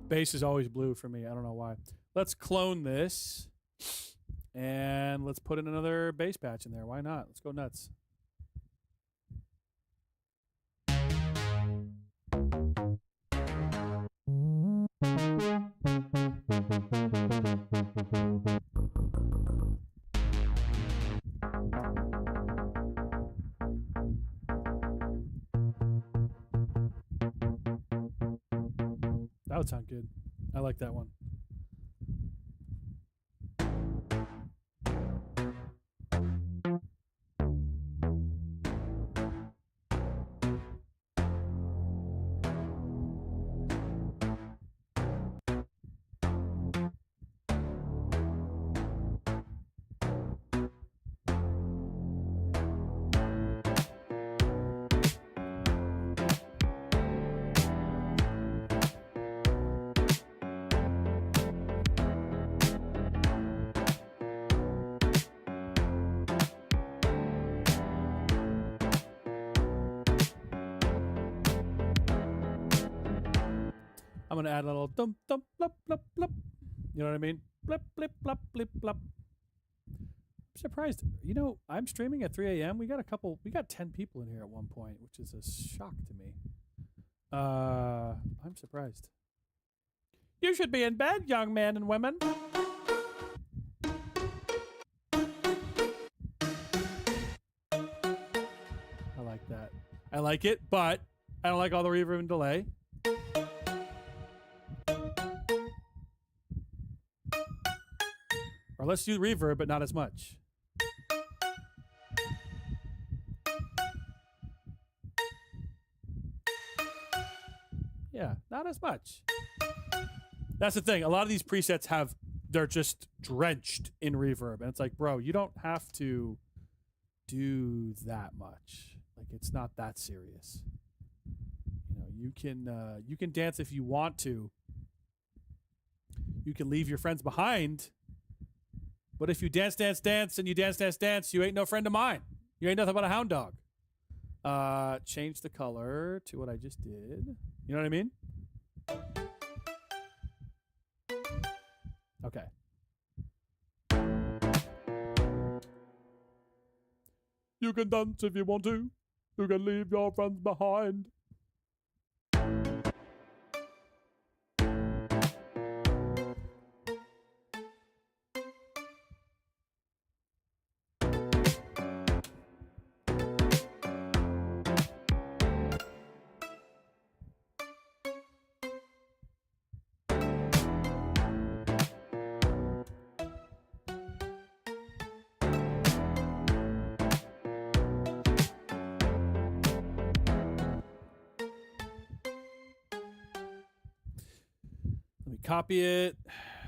Bass is always blue for me. I don't know why. Let's clone this. And let's put in another bass patch in there. Why not? Let's go nuts. That would sound good. I like that one. I'm going to add a little thump, thump, blop, blop, blop. You know what I mean? Blip, blip, blop, blip, blop. I'm surprised. You know, I'm streaming at 3 a.m. We got 10 people in here at one point, which is a shock to me. I'm surprised. You should be in bed, young men and women. I like that. I like it, but I don't like all the reverb and delay. Or let's do reverb, but not as much. Yeah, not as much. That's the thing. A lot of these presets they're just drenched in reverb. And it's like, bro, you don't have to do that much. Like, it's not that serious. You know, you can dance if you want to. You can leave your friends behind. But if you dance, dance, dance, and you dance, dance, dance, you ain't no friend of mine. You ain't nothing but a hound dog. Change the color to what I just did. You know what I mean? Okay. You can dance if you want to. You can leave your friends behind. copy it.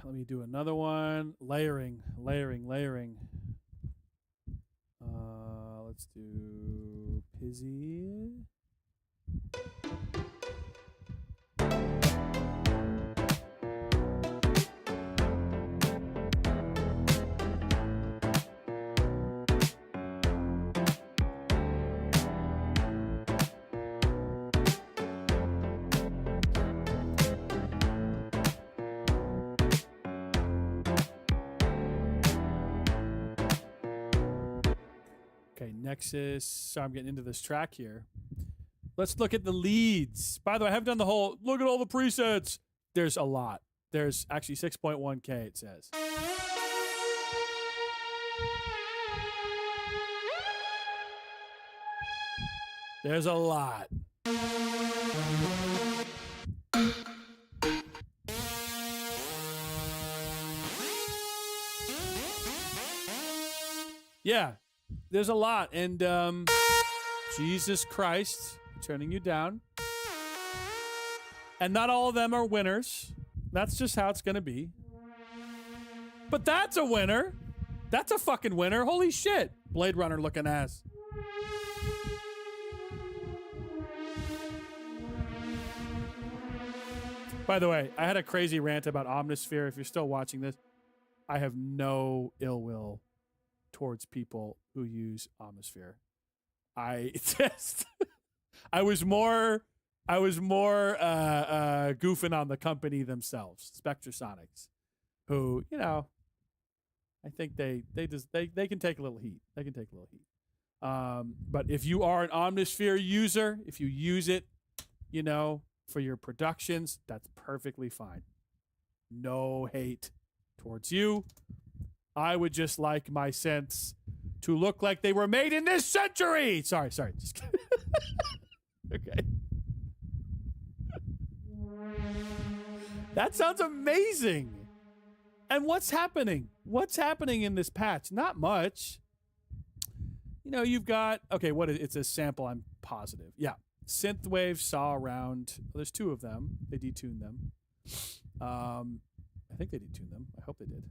Let me do another one. Layering. Let's do Pizzy. Okay, Nexus. So I'm getting into this track here. Let's look at the leads. By the way, I haven't done the whole, look at all the presets. There's a lot. There's actually 6.1K, it says. There's a lot. Yeah, there's a lot. And Jesus Christ, turning you down. And not all of them are winners. That's just how it's going to be. But that's a winner. That's a fucking winner. Holy shit. Blade Runner looking ass. By the way, I had a crazy rant about Omnisphere. If you're still watching this, I have no ill will towards people who use Omnisphere. I was more goofing on the company themselves, Spectrasonics, who, you know, I think they can take a little heat. They can take a little heat. But if you are an Omnisphere user, if you use it, you know, for your productions, that's perfectly fine. No hate towards you. I would just like my scents to look like they were made in this century. Sorry. Just kidding. Okay. That sounds amazing. And what's happening? What's happening in this patch? Not much. You know, you've got, okay, what is it's a sample, I'm positive. Yeah. Synthwave saw around. Well, there's two of them. They detuned them. I think they detuned them. I hope they did.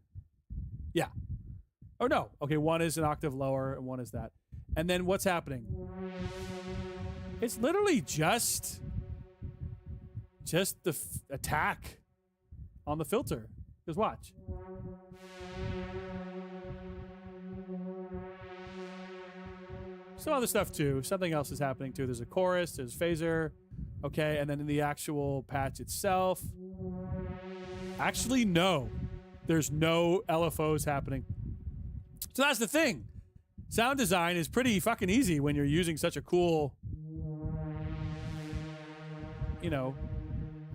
Yeah. Oh no. Okay, one is an octave lower and one is that. And then what's happening? It's literally just the attack on the filter. Just watch. Some other stuff too. Something else is happening too. There's a chorus, there's phaser. Okay, and then in the actual patch itself. Actually, no. There's no LFOs happening. So that's the thing. Sound design is pretty fucking easy when you're using such a cool, you know,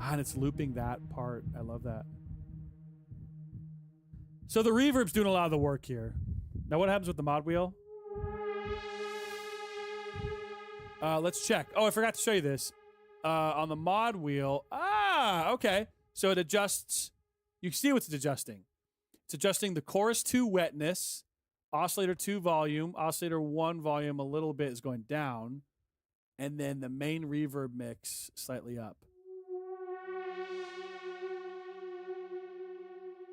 and it's looping that part. I love that. So the reverb's doing a lot of the work here. Now what happens with the mod wheel? Let's check. Oh, I forgot to show you this. On the mod wheel. Ah, okay. So it adjusts. You see what it's adjusting. It's adjusting the chorus 2 wetness, oscillator 2 volume, oscillator 1 volume a little bit is going down, and then the main reverb mix slightly up.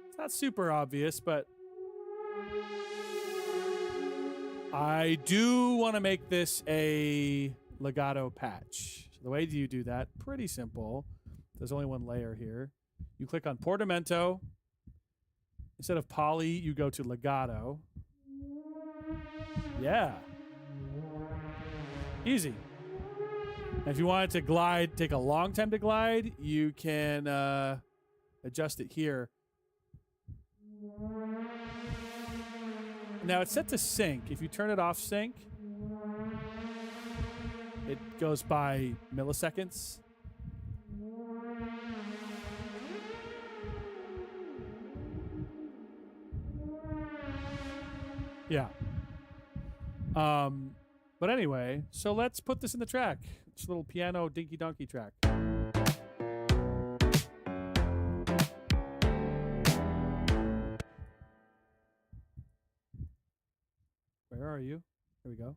It's not super obvious, but I do want to make this a legato patch. So the way do you do that? Pretty simple. There's only one layer here. You click on Portamento. Instead of poly, you go to legato. Yeah. Easy. And if you want it to glide, take a long time to glide, you can adjust it here. Now it's set to sync. If you turn it off sync, it goes by milliseconds. Yeah. But anyway, so let's put this in the track. It's a little piano dinky donkey track. Where are you? Here we go.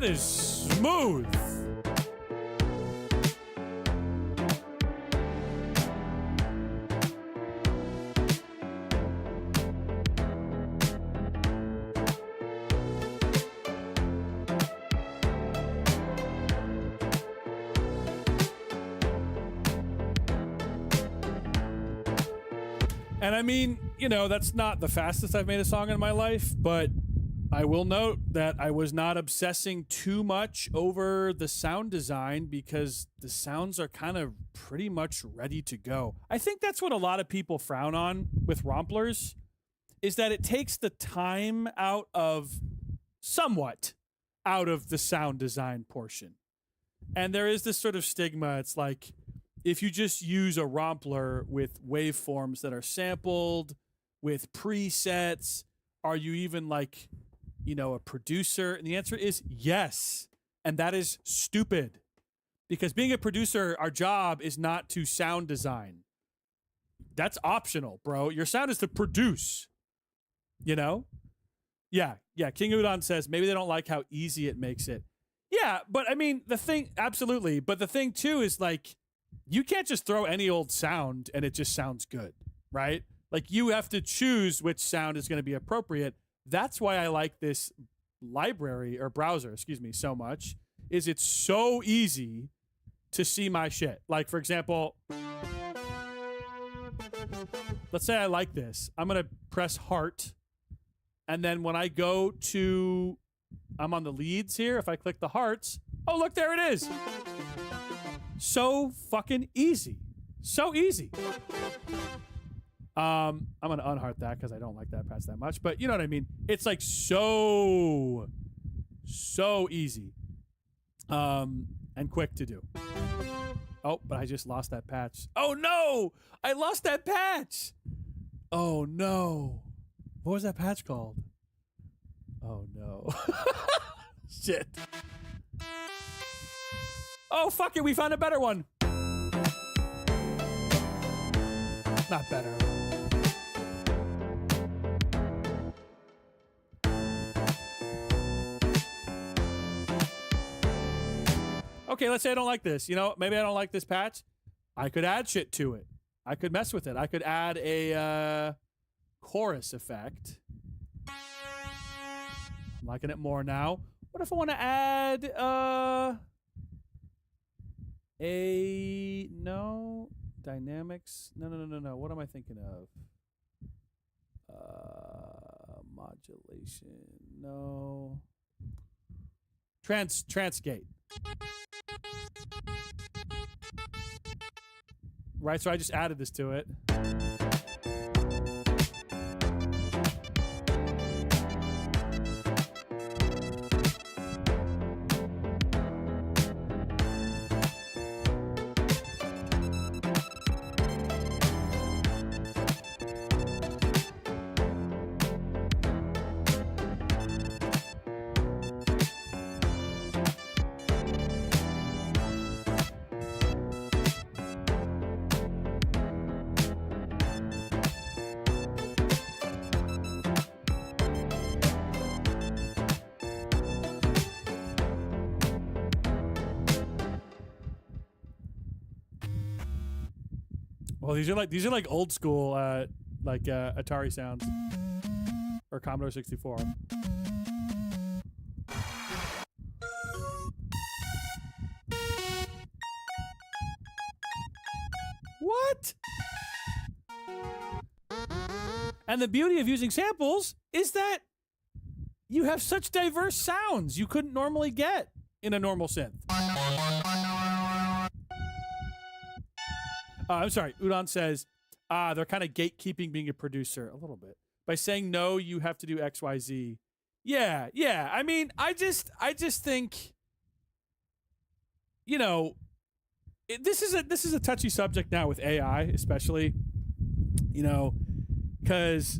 That is smooth. And I mean, you know, that's not the fastest I've made a song in my life, but I will note that I was not obsessing too much over the sound design because the sounds are kind of pretty much ready to go. I think that's what a lot of people frown on with romplers, is that it takes the time somewhat out of the sound design portion. And there is this sort of stigma. It's like, if you just use a rompler with waveforms that are sampled, with presets, are you even like, you know, a producer? And the answer is yes. And that is stupid. Because being a producer, our job is not to sound design. That's optional, bro. Your sound is to produce. You know? Yeah. King Udon says maybe they don't like how easy it makes it. Yeah, but I mean, absolutely. But the thing too is like, you can't just throw any old sound and it just sounds good, right? Like you have to choose which sound is going to be appropriate. That's why I like this library or browser, so much, is it's so easy to see my shit. Like, for example, let's say I like this. I'm going to press heart. And then when I go to, I'm on the leads here. If I click the hearts, oh, look, there it is. So fucking easy. So easy. I'm going to unheart that because I don't like that patch that much. But you know what I mean? It's like so easy. And quick to do. Oh, but I just lost that patch. Oh, no! I lost that patch! Oh, no. What was that patch called? Oh, no. Shit. Oh, fuck it. We found a better one. Not better. Okay, let's say I don't like this. You know, maybe I don't like this patch. I could add shit to it. I could mess with it. I could add a chorus effect. I'm liking it more now. What if I want to add dynamics? No. What am I thinking of? Modulation. No. Transgate. Right, so I just added this to it. Well, these are like old school Atari sounds or Commodore 64. What? And the beauty of using samples is that you have such diverse sounds you couldn't normally get in a normal synth. I'm sorry. Udon says, they're kind of gatekeeping being a producer a little bit by saying, no, you have to do X, Y, Z. Yeah. I mean, I just think, you know, this is a touchy subject now with AI, especially, you know, because,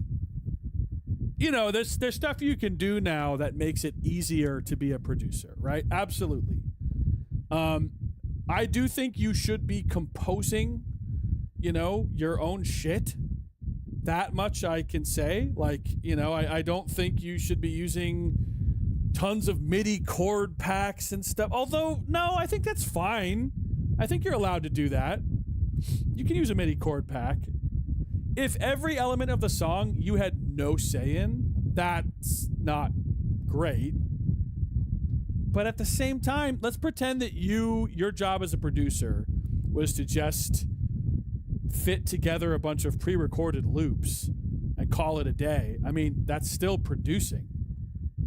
you know, there's stuff you can do now that makes it easier to be a producer, right? Absolutely. I do think you should be composing, you know, your own shit. That much I can say. Like, you know, I don't think you should be using tons of MIDI chord packs and stuff. Although, no, I think that's fine. I think you're allowed to do that. You can use a MIDI chord pack. If every element of the song you had no say in, that's not great. But at the same time, let's pretend that your job as a producer was to just fit together a bunch of pre-recorded loops and call it a day. I mean, that's still producing.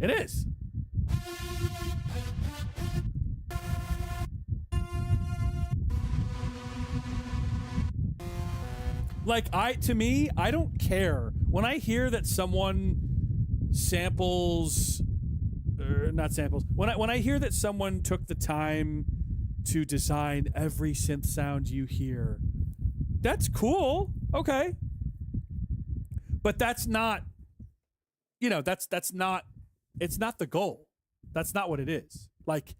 It is. Like, to me, I don't care. When I hear that someone samples, not samples, when I hear that someone took the time to design every synth sound you hear, that's cool. Okay. But that's not, that's not, it's not the goal. That's not what it is. Like,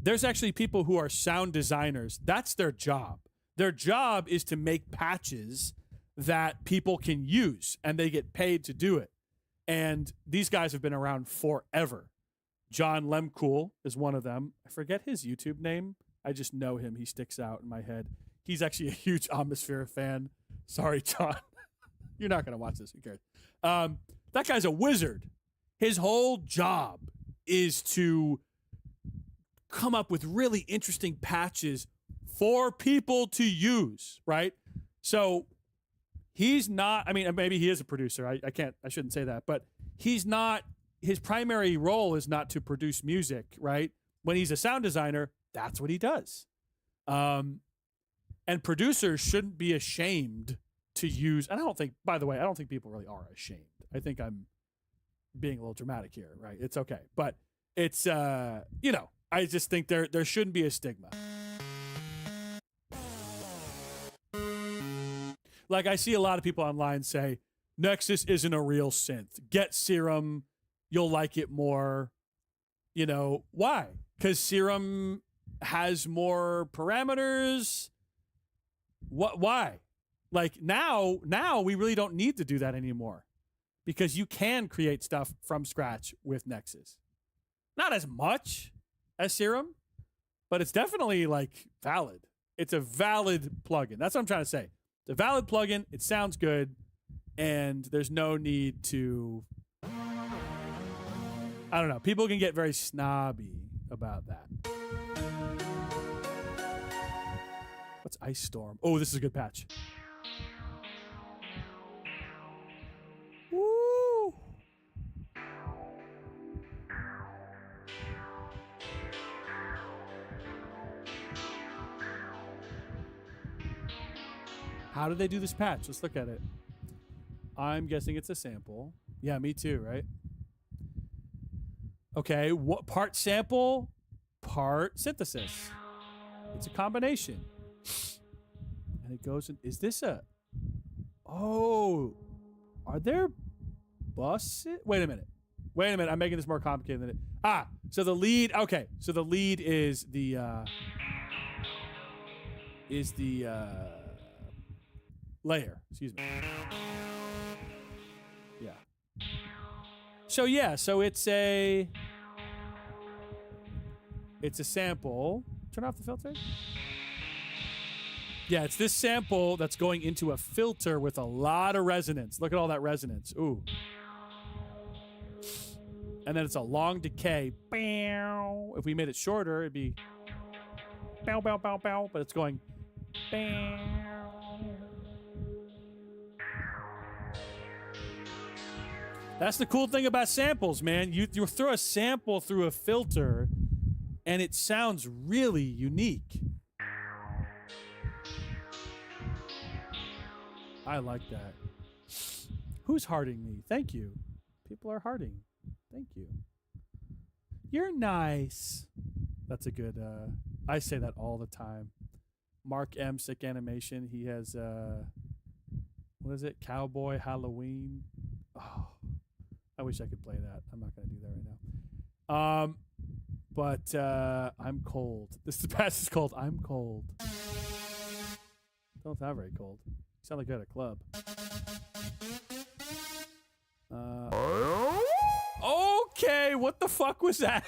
there's actually people who are sound designers. That's their job. Their job is to make patches that people can use, and they get paid to do it. And these guys have been around forever. John Lemcool is one of them. I forget his YouTube name. I just know him. He sticks out in my head. He's actually a huge Omnisphere fan. Sorry, John. You're not going to watch this. Who cares? That guy's a wizard. His whole job is to come up with really interesting patches for people to use, right? So he's not, I mean, maybe he is a producer. I shouldn't say that, but he's not, his primary role is not to produce music, right? When he's a sound designer, that's what he does. And producers shouldn't be ashamed to use, and I don't think, by the way, I don't think people really are ashamed. I think I'm being a little dramatic here, right? It's okay. But it's, I just think there shouldn't be a stigma. Like, I see a lot of people online say, Nexus isn't a real synth. Get Serum, you'll like it more. Why? Because Serum has more parameters. Why? Like, now we really don't need to do that anymore, because you can create stuff from scratch with Nexus. Not as much as Serum, but it's definitely, like, valid. It's a valid plugin. That's what I'm trying to say. It's a valid plugin. It sounds good, and there's no need to, I don't know. People can get very snobby about that. What's Ice Storm? Oh, this is a good patch. Woo! How did they do this patch? Let's look at it. I'm guessing it's a sample. Yeah, me too, right? Okay, what part sample, part synthesis? It's a combination. And it goes in, is this a, oh, are there buses? Wait a minute, I'm making this more complicated than it. So the lead, okay, so the lead is the layer, excuse me. Yeah. So yeah, so it's a sample. Turn off the filter. Yeah, it's this sample that's going into a filter with a lot of resonance. Look at all that resonance. Ooh. And then it's a long decay. Bow. If we made it shorter, it'd be bow, bow, bow, bow. But it's going bow. That's the cool thing about samples, man. You throw a sample through a filter, and it sounds really unique. I like that. Who's hearting me? Thank you. People are hearting. Thank you. You're nice. That's a good, I say that all the time. Mark M. Sick Animation. He has, what is it? Cowboy Halloween. Oh, I wish I could play that. I'm not going to do that right now. But I'm cold. This pass is called I'm Cold. Don't sound very cold. You sound like you're at a club. Okay, Okay, what the fuck was that?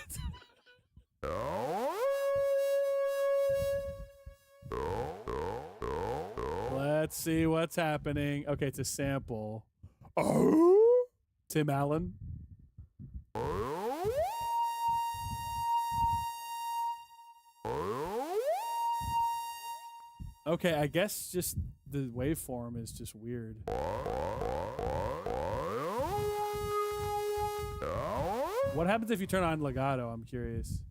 Let's see what's happening. Okay, it's a sample. Oh, Tim Allen. Okay, I guess just the waveform is just weird. What happens if you turn on legato? I'm curious.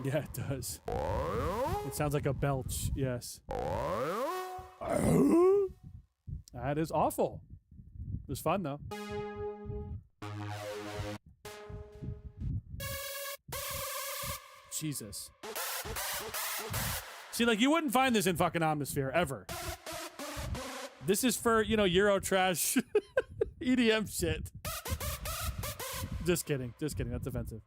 Yeah, it does. It sounds like a belch, yes. That is awful. It was fun, though. Jesus. See, like, you wouldn't find this in fucking Omnisphere, ever. This is for, you know, Euro trash EDM shit. Just kidding. Just kidding. That's offensive.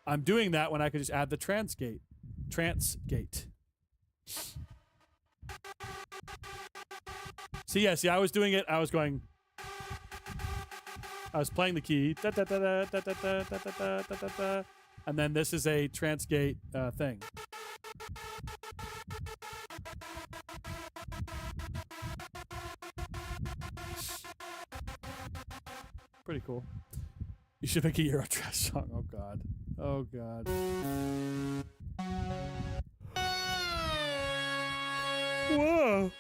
I'm doing that when I could just add the trance gate. Trance gate. See, yeah, see, I was doing it. I was going. I was playing the key. Da, da, da, da, da, da, da, da, da, da, da, and then this is a trance gate thing. Pretty cool. You should make a Euro trash song. Oh god. Oh god. Whoa.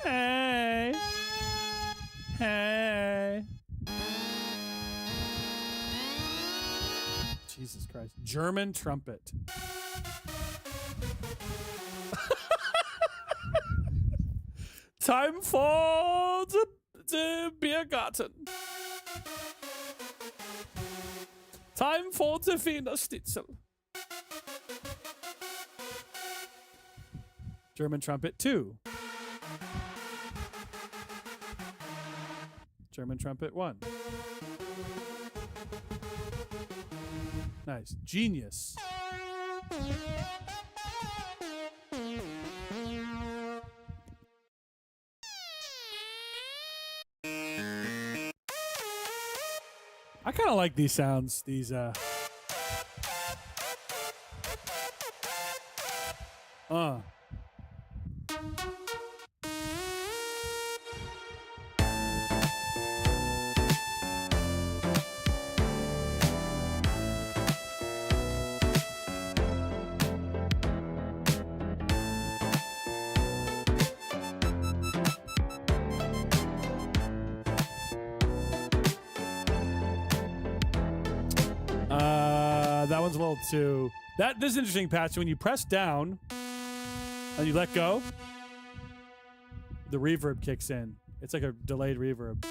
Hey. Hey. Jesus Christ. German trumpet. Time for the beer garden. Time for the Wiener Schnitzel. German trumpet 2. German trumpet 1. Nice. Genius. I kind of like these sounds. These that one's a little too. This is interesting, Patch. When you press down and you let go, the reverb kicks in. It's like a delayed reverb.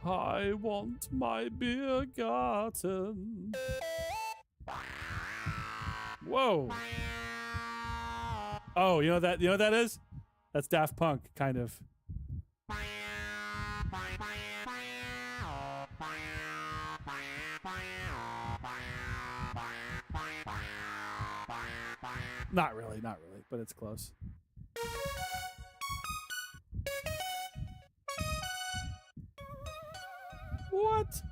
I want my beer garden. Whoa. Oh, you know what that is? That's Daft Punk, kind of. Not really, but it's close. What?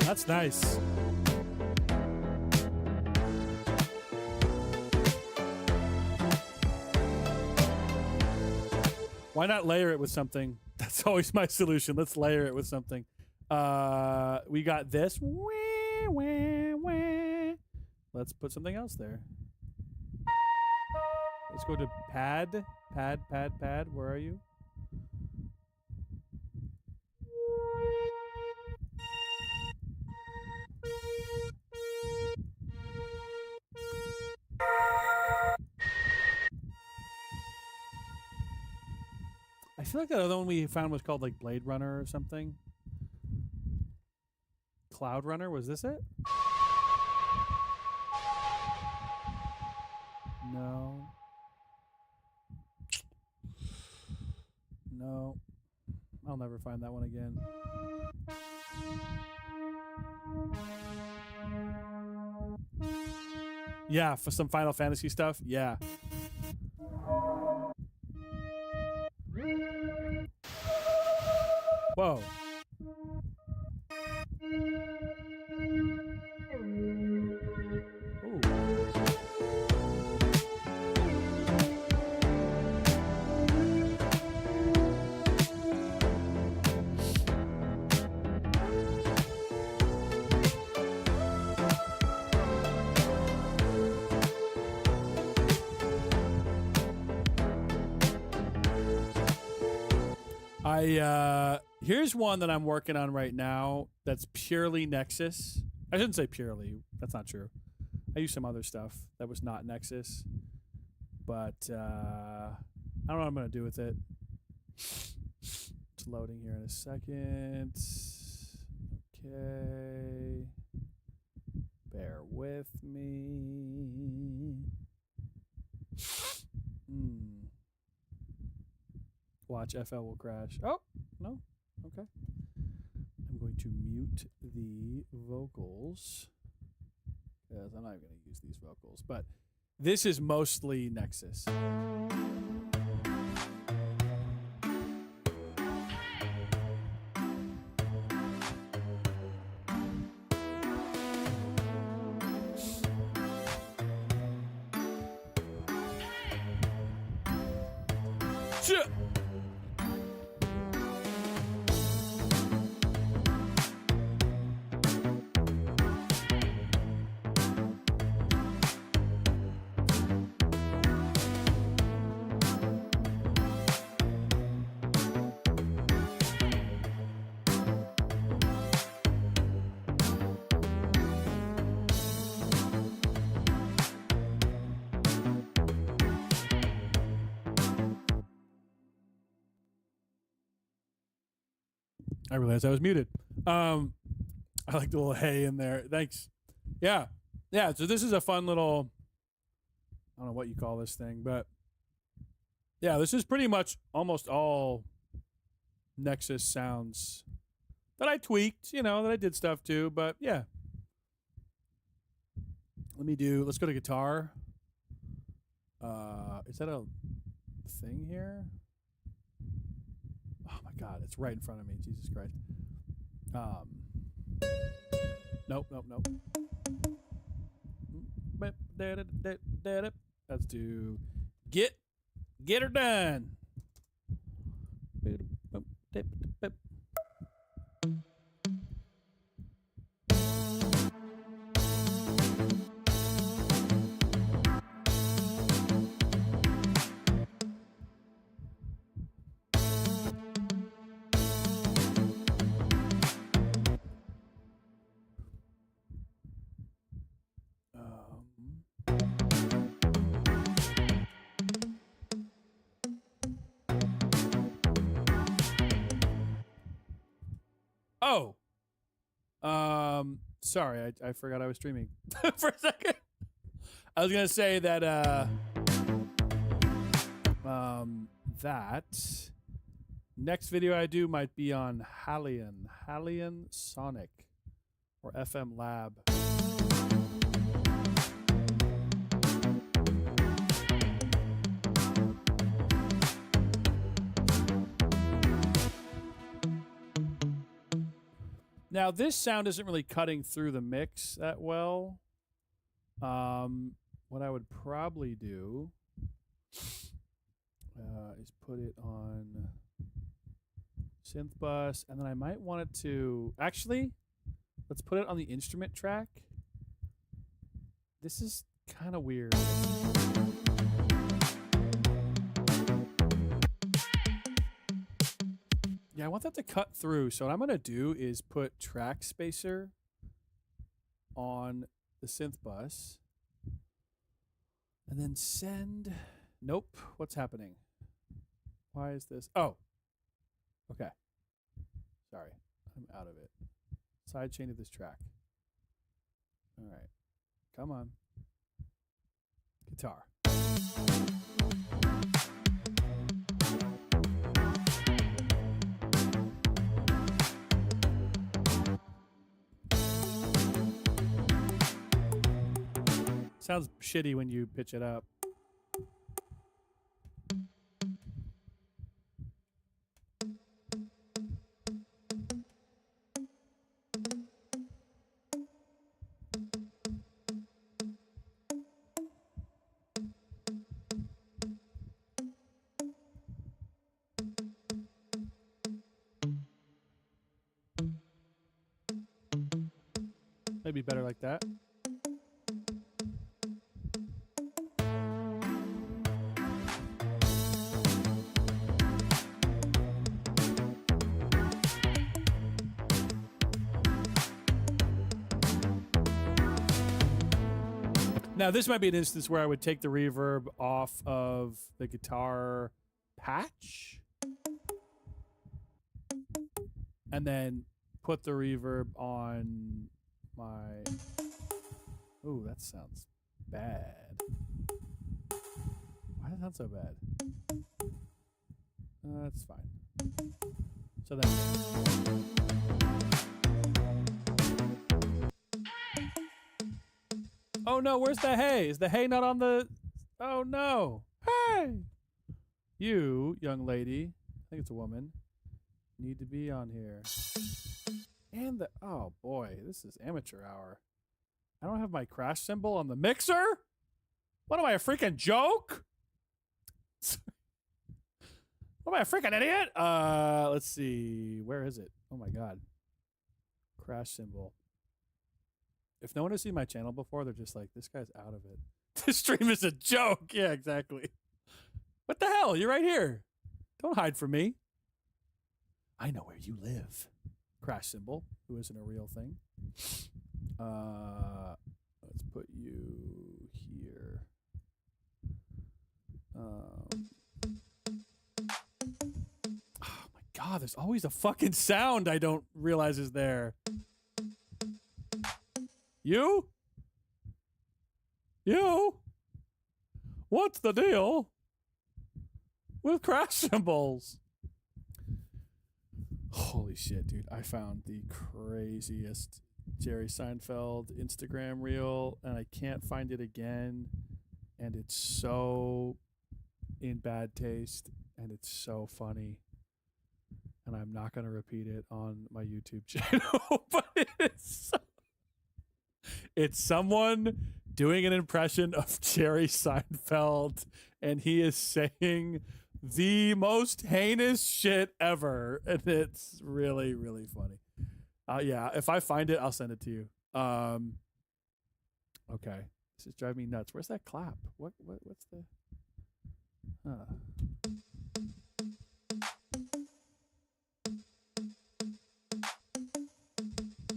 That's nice. Why not layer it with something? That's always my solution. Let's layer it with something. We got this. Let's put something else there. Let's go to pad. Where are you? I feel like that other one we found was called like Blade Runner or something. Cloud Runner, was this it? No. No. I'll never find that one again. Yeah, for some Final Fantasy stuff. Yeah. Whoa. Ooh. Here's one that I'm working on right now that's purely Nexus. I shouldn't say purely. That's not true. I use some other stuff that was not Nexus. But I don't know what I'm going to do with it. It's loading here in a second. Okay. Bear with me. Watch, FL will crash. Oh, no. Okay. I'm going to mute the vocals because I'm not going to use these vocals, but this is mostly Nexus. Shit. I realized I was muted. I like the little hey in there. Thanks. Yeah. Yeah. So this is a fun little, I don't know what you call this thing, but yeah, this is pretty much almost all Nexus sounds that I tweaked, you know, that I did stuff to, but yeah. Let's go to guitar. Is that a thing here? Oh my God, it's right in front of me. Jesus Christ. Nope. Let's do get her done. Sorry, I forgot I was streaming for a second. I was gonna say that that next video I do might be on Hallian Sonic or FM Lab. Now, this sound isn't really cutting through the mix that well. What I would probably do is put it on synth bus, and then I might want it to... Actually, let's put it on the instrument track. This is kind of weird. Yeah, I want that to cut through. So what I'm going to do is put track spacer on the synth bus. And then send... Nope. What's happening? Why is this? Oh. Okay. Sorry. I'm out of it. Sidechain to this track. All right. Come on. Guitar. Sounds shitty when you pitch it up. Maybe better like that. Now, this might be an instance where I would take the reverb off of the guitar patch and then put the reverb on my... Ooh, that sounds bad. Why does that sound so bad? That's fine. So then... Oh no, where's the hay? Is the hay not on the... Oh no. Hey! You, young lady, I think it's a woman, need to be on here. And the... Oh boy, this is amateur hour. I don't have my crash symbol on the mixer? What am I, a freaking joke? What am I, a freaking idiot? Let's see. Where is it? Oh my god. Crash symbol. If no one has seen my channel before, they're just like, this guy's out of it. This stream is a joke. Yeah, exactly. What the hell? You're right here. Don't hide from me. I know where you live. Crash symbol, who isn't a real thing. Let's put you here. Oh my god, there's always a fucking sound I don't realize is there. You? What's the deal with crash symbols? Holy shit, dude. I found the craziest Jerry Seinfeld Instagram reel, and I can't find it again. And it's so in bad taste, and it's so funny. And I'm not going to repeat it on my YouTube channel, but it's someone doing an impression of Jerry Seinfeld, and he is saying the most heinous shit ever, and it's really, really funny. Yeah, if I find it, I'll send it to you. Okay, this is driving me nuts. Where's that clap? What's the?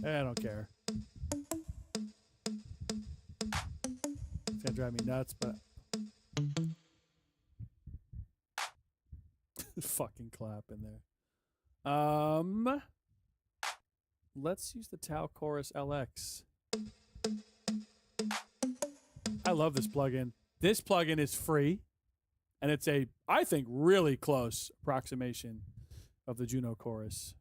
I don't care. It's gonna drive me nuts, but fucking clap in there. Let's use the Tau Chorus LX. I love this plugin. This plugin is free, and it's a, I think, really close approximation of the Juno Chorus.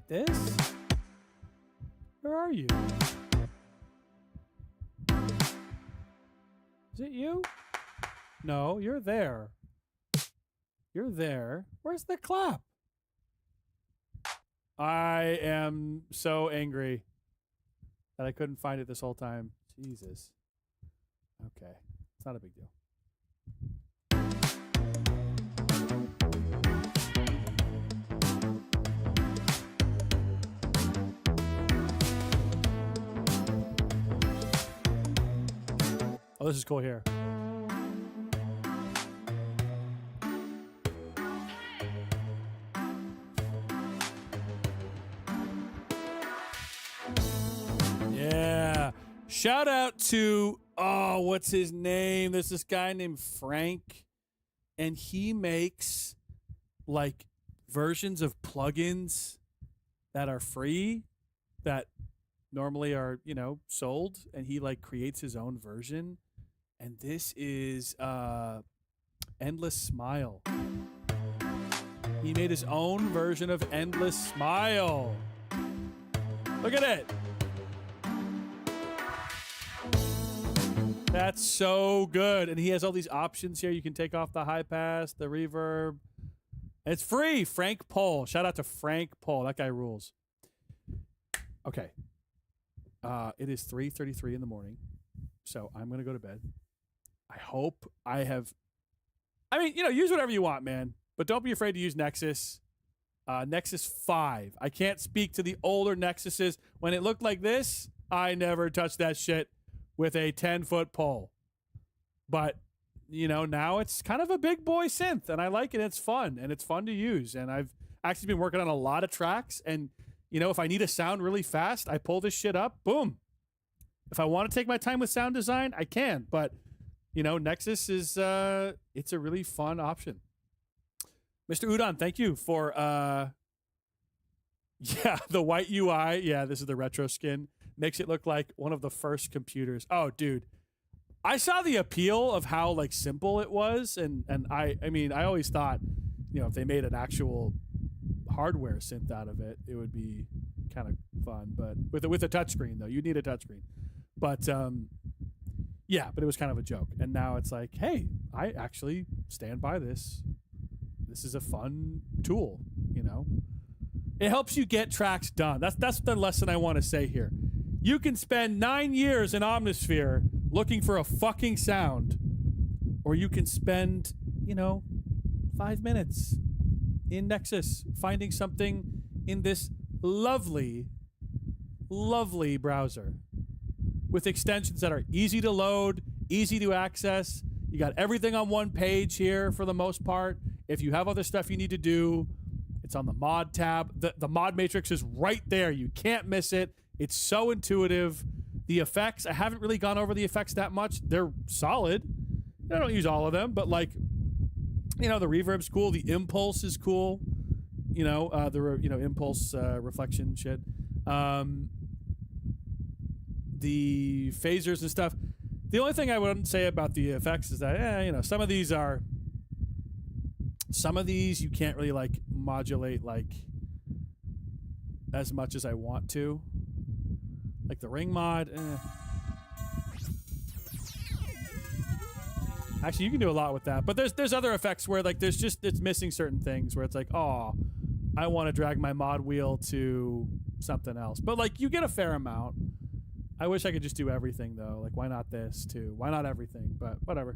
Like this? Where are you? Is it you? No, you're there. You're there. Where's the clap? I am so angry that I couldn't find it this whole time. Jesus. Okay. It's not a big deal. Oh, this is cool here. Yeah. Shout out to, oh, what's his name? There's this guy named Frank, and he makes like versions of plugins that are free that normally are, you know, sold, and he like creates his own version. And this is Endless Smile. He made his own version of Endless Smile. Look at it. That's so good. And he has all these options here. You can take off the high pass, the reverb. It's free. Frank Pohl. Shout out to Frank Pohl. That guy rules. Okay. It is 3:33 in the morning. So I'm going to go to bed. I hope I have... I mean, you know, use whatever you want, man. But don't be afraid to use Nexus. Nexus 5. I can't speak to the older Nexuses. When it looked like this, I never touched that shit with a 10-foot pole. But, you know, now it's kind of a big boy synth, and I like it. It's fun, and it's fun to use. And I've actually been working on a lot of tracks, and, you know, if I need a sound really fast, I pull this shit up, boom. If I want to take my time with sound design, I can. But, you know, Nexus is, it's a really fun option. Mr. Udon, thank you for, yeah, the white UI. Yeah, this is the retro skin. Makes it look like one of the first computers. Oh, dude. I saw the appeal of how, like, simple it was. And I mean, I always thought, you know, if they made an actual hardware synth out of it, it would be kind of fun. But with a touchscreen, though. You need a touchscreen. But, yeah, but it was kind of a joke. And now it's like, hey, I actually stand by this. This is a fun tool, you know? It helps you get tracks done. That's the lesson I want to say here. You can spend 9 years in Omnisphere looking for a fucking sound, or you can spend, you know, 5 minutes in Nexus finding something in this lovely, lovely browser with extensions that are easy to load, easy to access. You got everything on one page here for the most part. If you have other stuff you need to do, it's on the mod tab. The mod matrix is right there. You can't miss it. It's so intuitive. The effects, I haven't really gone over the effects that much. They're solid. I don't use all of them, but like, you know, the reverb's cool. The impulse is cool. You know, impulse reflection shit. The phasers and stuff. The only thing I wouldn't say about the effects is that, you know, some of these you can't really like modulate like as much as I want to. Like the ring mod. Actually, you can do a lot with that. But there's other effects where like it's missing certain things where it's like, oh, I want to drag my mod wheel to something else. But like you get a fair amount. I wish I could just do everything though. Like why not this too? Why not everything? But whatever.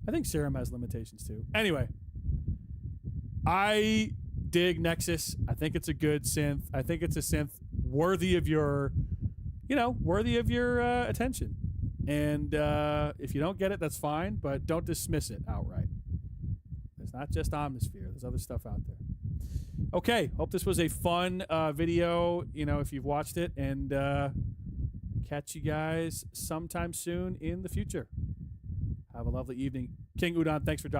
I think Serum has limitations too. Anyway, I dig Nexus. I think it's a good synth. I think it's a synth worthy of your, attention. And if you don't get it, that's fine, but don't dismiss it outright. It's not just Omnisphere. There's other stuff out there. Okay, hope this was a fun video, if you've watched it, and catch you guys sometime soon in the future. Have a lovely evening. King Udon, thanks for dropping.